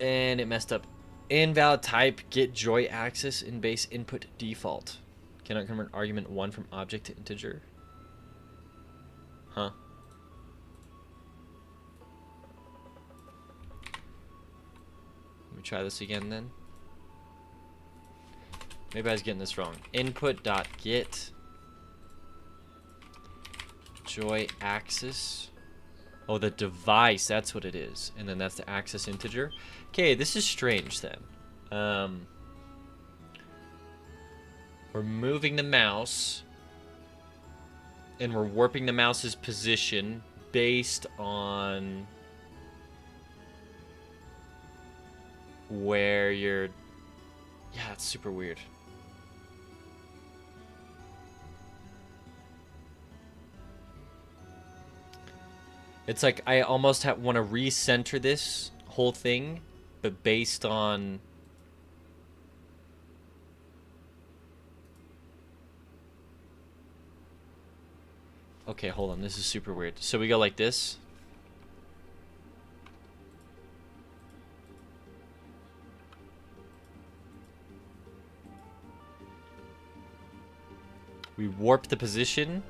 And it messed up. Invalid type, get joy axis in base input default. Cannot convert argument 1 from object to integer. Huh? Let me try this again then. Maybe I was getting this wrong. Input.get joy axis. Oh, the device, that's what it is. And then that's the axis integer. Okay, this is strange then. We're moving the mouse. And we're warping the mouse's position based on where you're... Yeah, it's super weird. It's like I almost want to recenter this whole thing, but based on... Okay, hold on. This is super weird. So we go like this. We warp the position.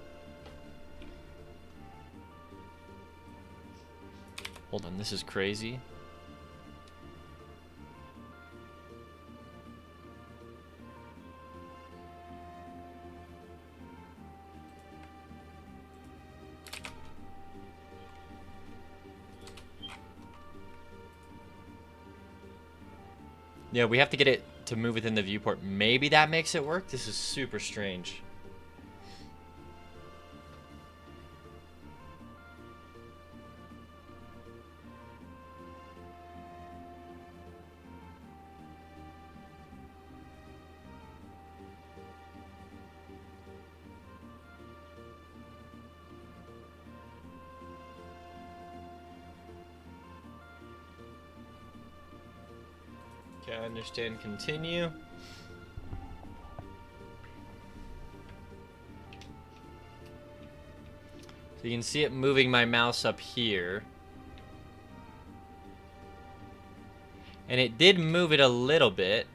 Hold on, this is crazy. Yeah, we have to get it to move within the viewport. Maybe that makes it work? This is super strange. Okay, I understand. Continue. So you can see it moving my mouse up here. And it did move it a little bit.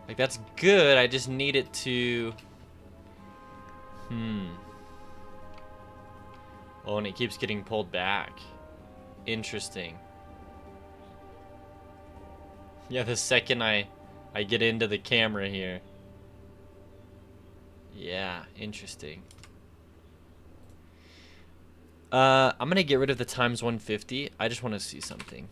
Like, that's good. I just need it to... Oh, and it keeps getting pulled back. Interesting. Yeah, the second I get into the camera here. Yeah, interesting. I'm gonna get rid of the times 150. I just want to see something.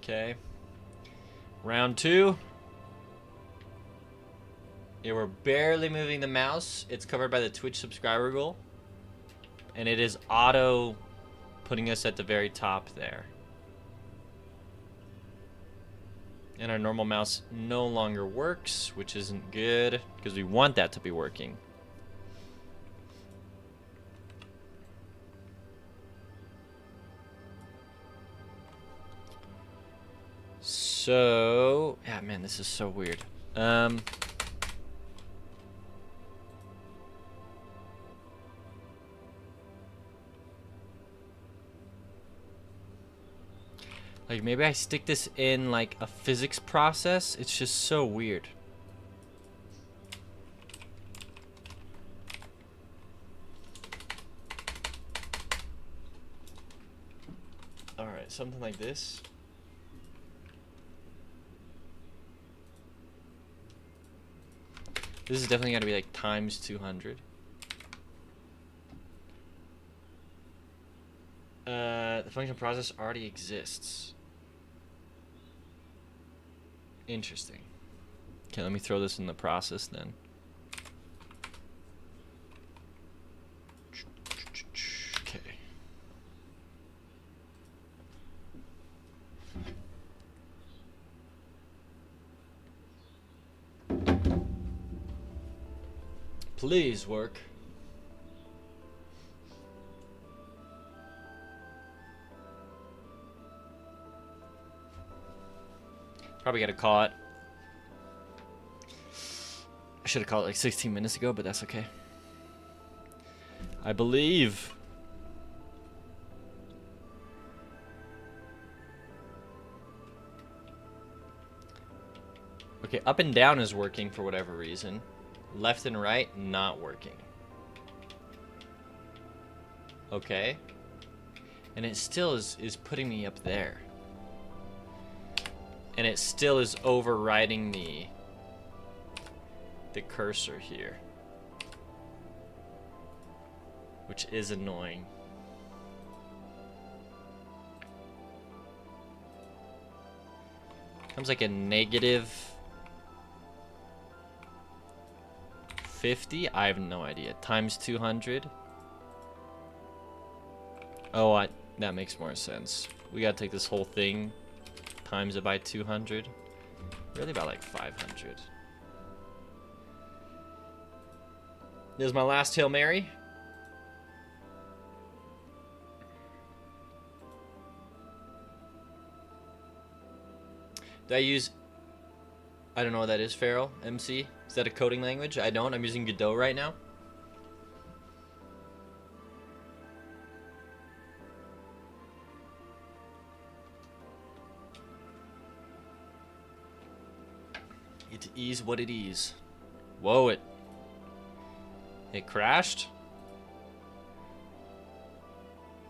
Okay. Round 2. Yeah, we're barely moving the mouse. It's covered by the Twitch subscriber goal. And it is auto putting us at the very top there. And our normal mouse no longer works, which isn't good, because we want that to be working. So, yeah, man, this is so weird. Like, maybe I stick this in, like, a physics process. It's just so weird. Alright, something like this. This is definitely gotta be, like, times 200. The function process already exists. Interesting. Okay, let me throw this in the process then. Okay. Please work. Probably gotta call it. I should have called it like 16 minutes ago, but that's okay. I believe. Okay, up and down is working for whatever reason. Left and right, not working. Okay. And it still is putting me up there. And it still is overriding the cursor here. Which is annoying. Comes like a negative 50? I have no idea. Times 200? Oh, that makes more sense. We gotta take this whole thing, times it by 200. Really about like 500. This is my last Hail Mary. Did I use... I don't know what that is, Pharaoh. MC? Is that a coding language? I don't. I'm using Godot right now. It is what it is. Whoa, it crashed?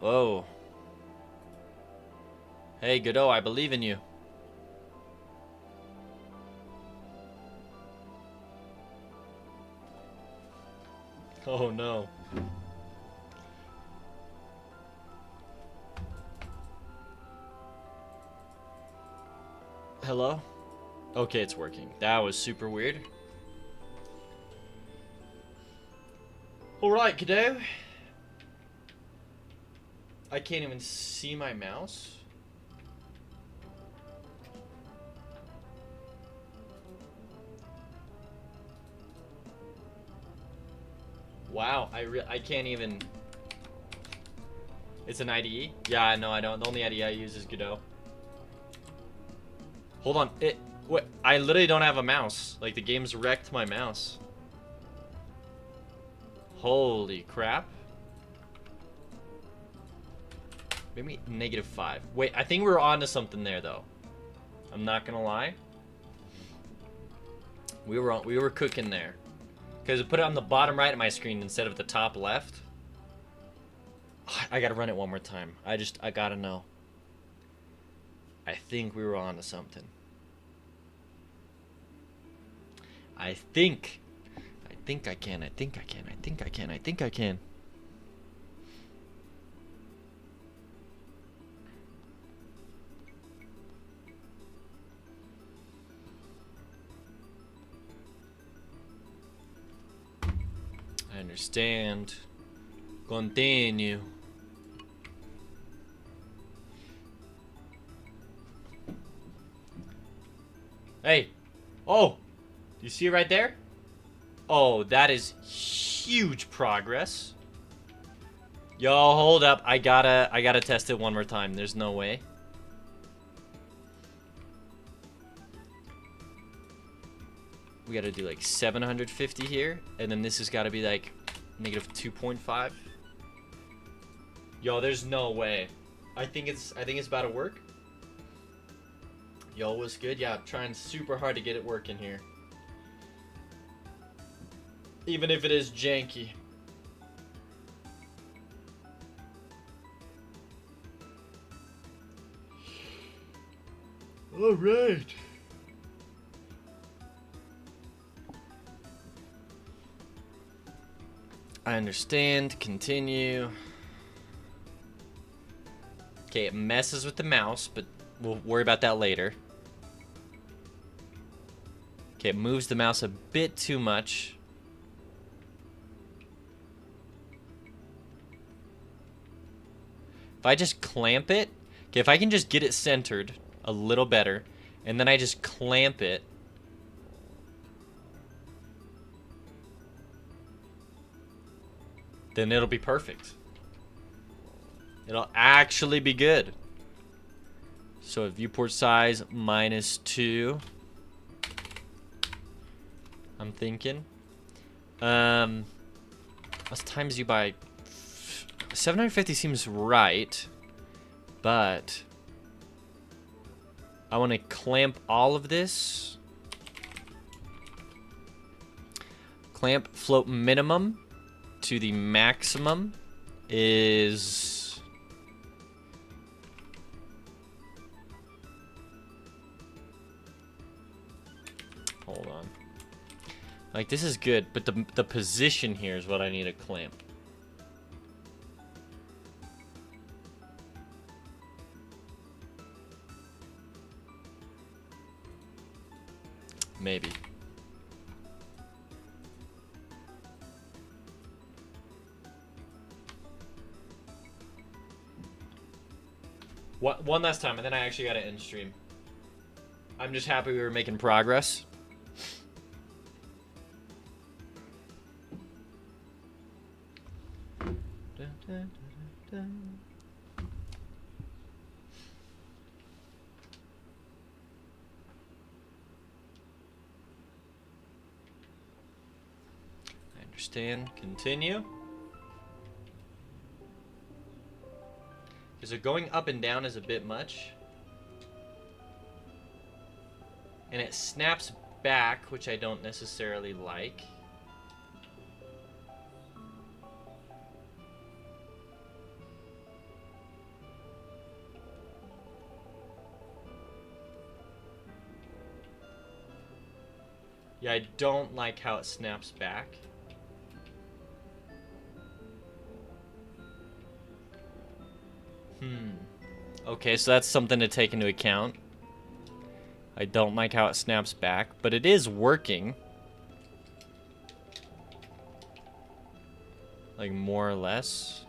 Whoa. Hey, Godot, I believe in you. Oh no. Hello? Okay, it's working. That was super weird. Alright, kiddo. I can't even see my mouse. Wow, I can't even... It's an IDE? Yeah, no, I don't. The only IDE I use is Godot. Hold on. What? I literally don't have a mouse. Like, the game's wrecked my mouse. Holy crap. Maybe -5. Wait, I think we're on to something there, though. I'm not gonna lie. We were cooking there. Because it put it on the bottom right of my screen instead of the top left. I gotta run it one more time. I gotta know. I think we were on to something. I think I can. I understand. Continue. Hey. Oh. Do you see it right there? Oh, that is huge progress. Yo, hold up. I gotta test it one more time. There's no way. We gotta do like 750 here, and then this has gotta be like -2.5. Yo, there's no way. I think it's about to work. Yo, what's good? Yeah, I'm trying super hard to get it working here. Even if it is janky. All right. I understand. Continue. Okay, it messes with the mouse, but we'll worry about that later. Okay, it moves the mouse a bit too much. If I just clamp it, okay, if I can just get it centered a little better, and then I just clamp it, then it'll be perfect. It'll actually be good. So viewport size -2. I'm thinking. Let's times you by 750 seems right, but I want to clamp all of this. Clamp float minimum to the maximum is hold on. Like, this is good, but the position here is what I need to clamp. Maybe. One last time, and then I actually got to end stream. I'm just happy we were making progress. I understand. Continue. Because going up and down is a bit much. And it snaps back, which I don't necessarily like. Yeah, I don't like how it snaps back. Okay, so that's something to take into account. I don't like how it snaps back, but it is working. Like, more or less.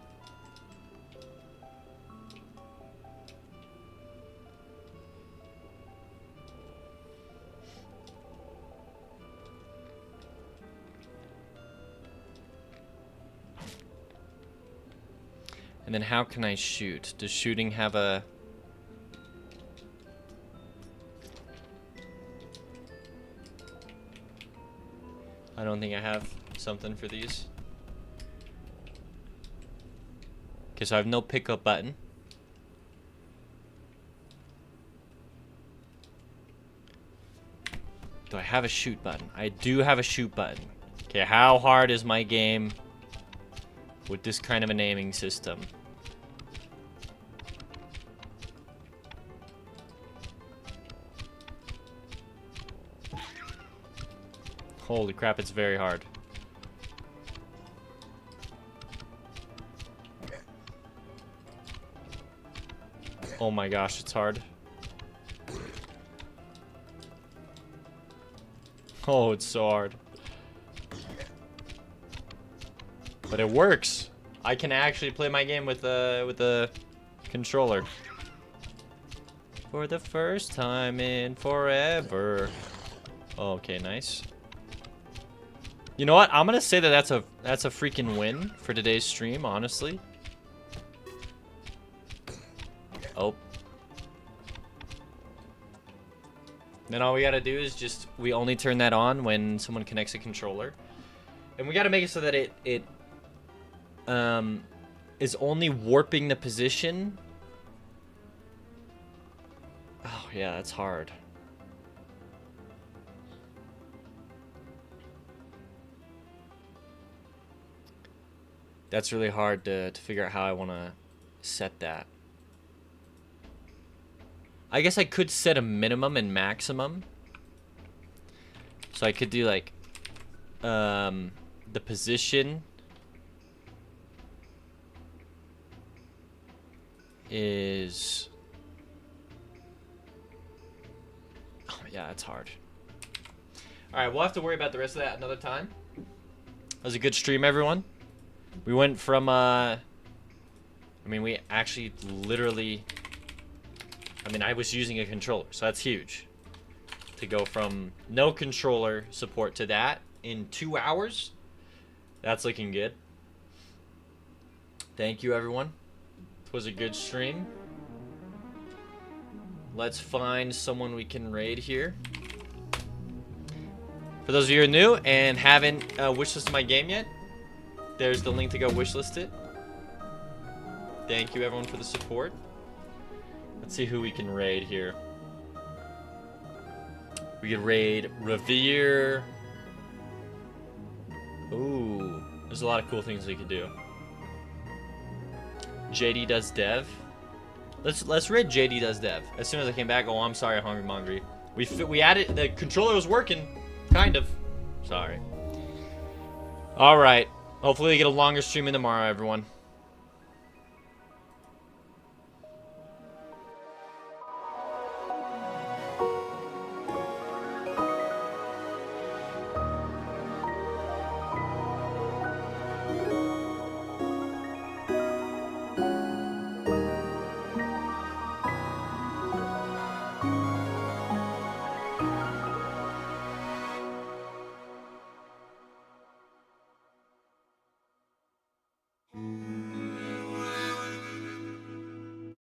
And then how can I shoot? Does shooting have a... I don't think I have something for these. Okay, so I have no pickup button. Do I have a shoot button? I do have a shoot button. Okay, how hard is my game with this kind of an aiming system? Holy crap, it's very hard. Oh my gosh, it's hard. Oh, it's so hard. But it works. I can actually play my game with a controller. For the first time in forever. Oh, okay, nice. You know what? I'm gonna say that that's a freaking win for today's stream, honestly. Oh. Then all we gotta do is just, we only turn that on when someone connects a controller. And we gotta make it so that it is only warping the position. Oh yeah, that's hard. That's really hard to figure out how I want to set that. I guess I could set a minimum and maximum. So I could do like the position is... Oh yeah, it's hard. Alright, we'll have to worry about the rest of that another time. That was a good stream, everyone. We went from, I mean, we actually literally, I mean, I was using a controller, so that's huge. To go from no controller support to that in 2 hours, that's looking good. Thank you, everyone. It was a good stream. Let's find someone we can raid here. For those of you who are new and haven't wishlisted my game yet, there's the link to go wishlist it. Thank you, everyone, for the support. Let's see who we can raid here. We could raid Revere. Ooh, there's a lot of cool things we could do. JD does dev. Let's raid JD does dev. As soon as I came back, oh, I'm sorry, Hungry Mongry. We added, the controller was working, kind of. Sorry. All right. Hopefully we get a longer stream in tomorrow, everyone.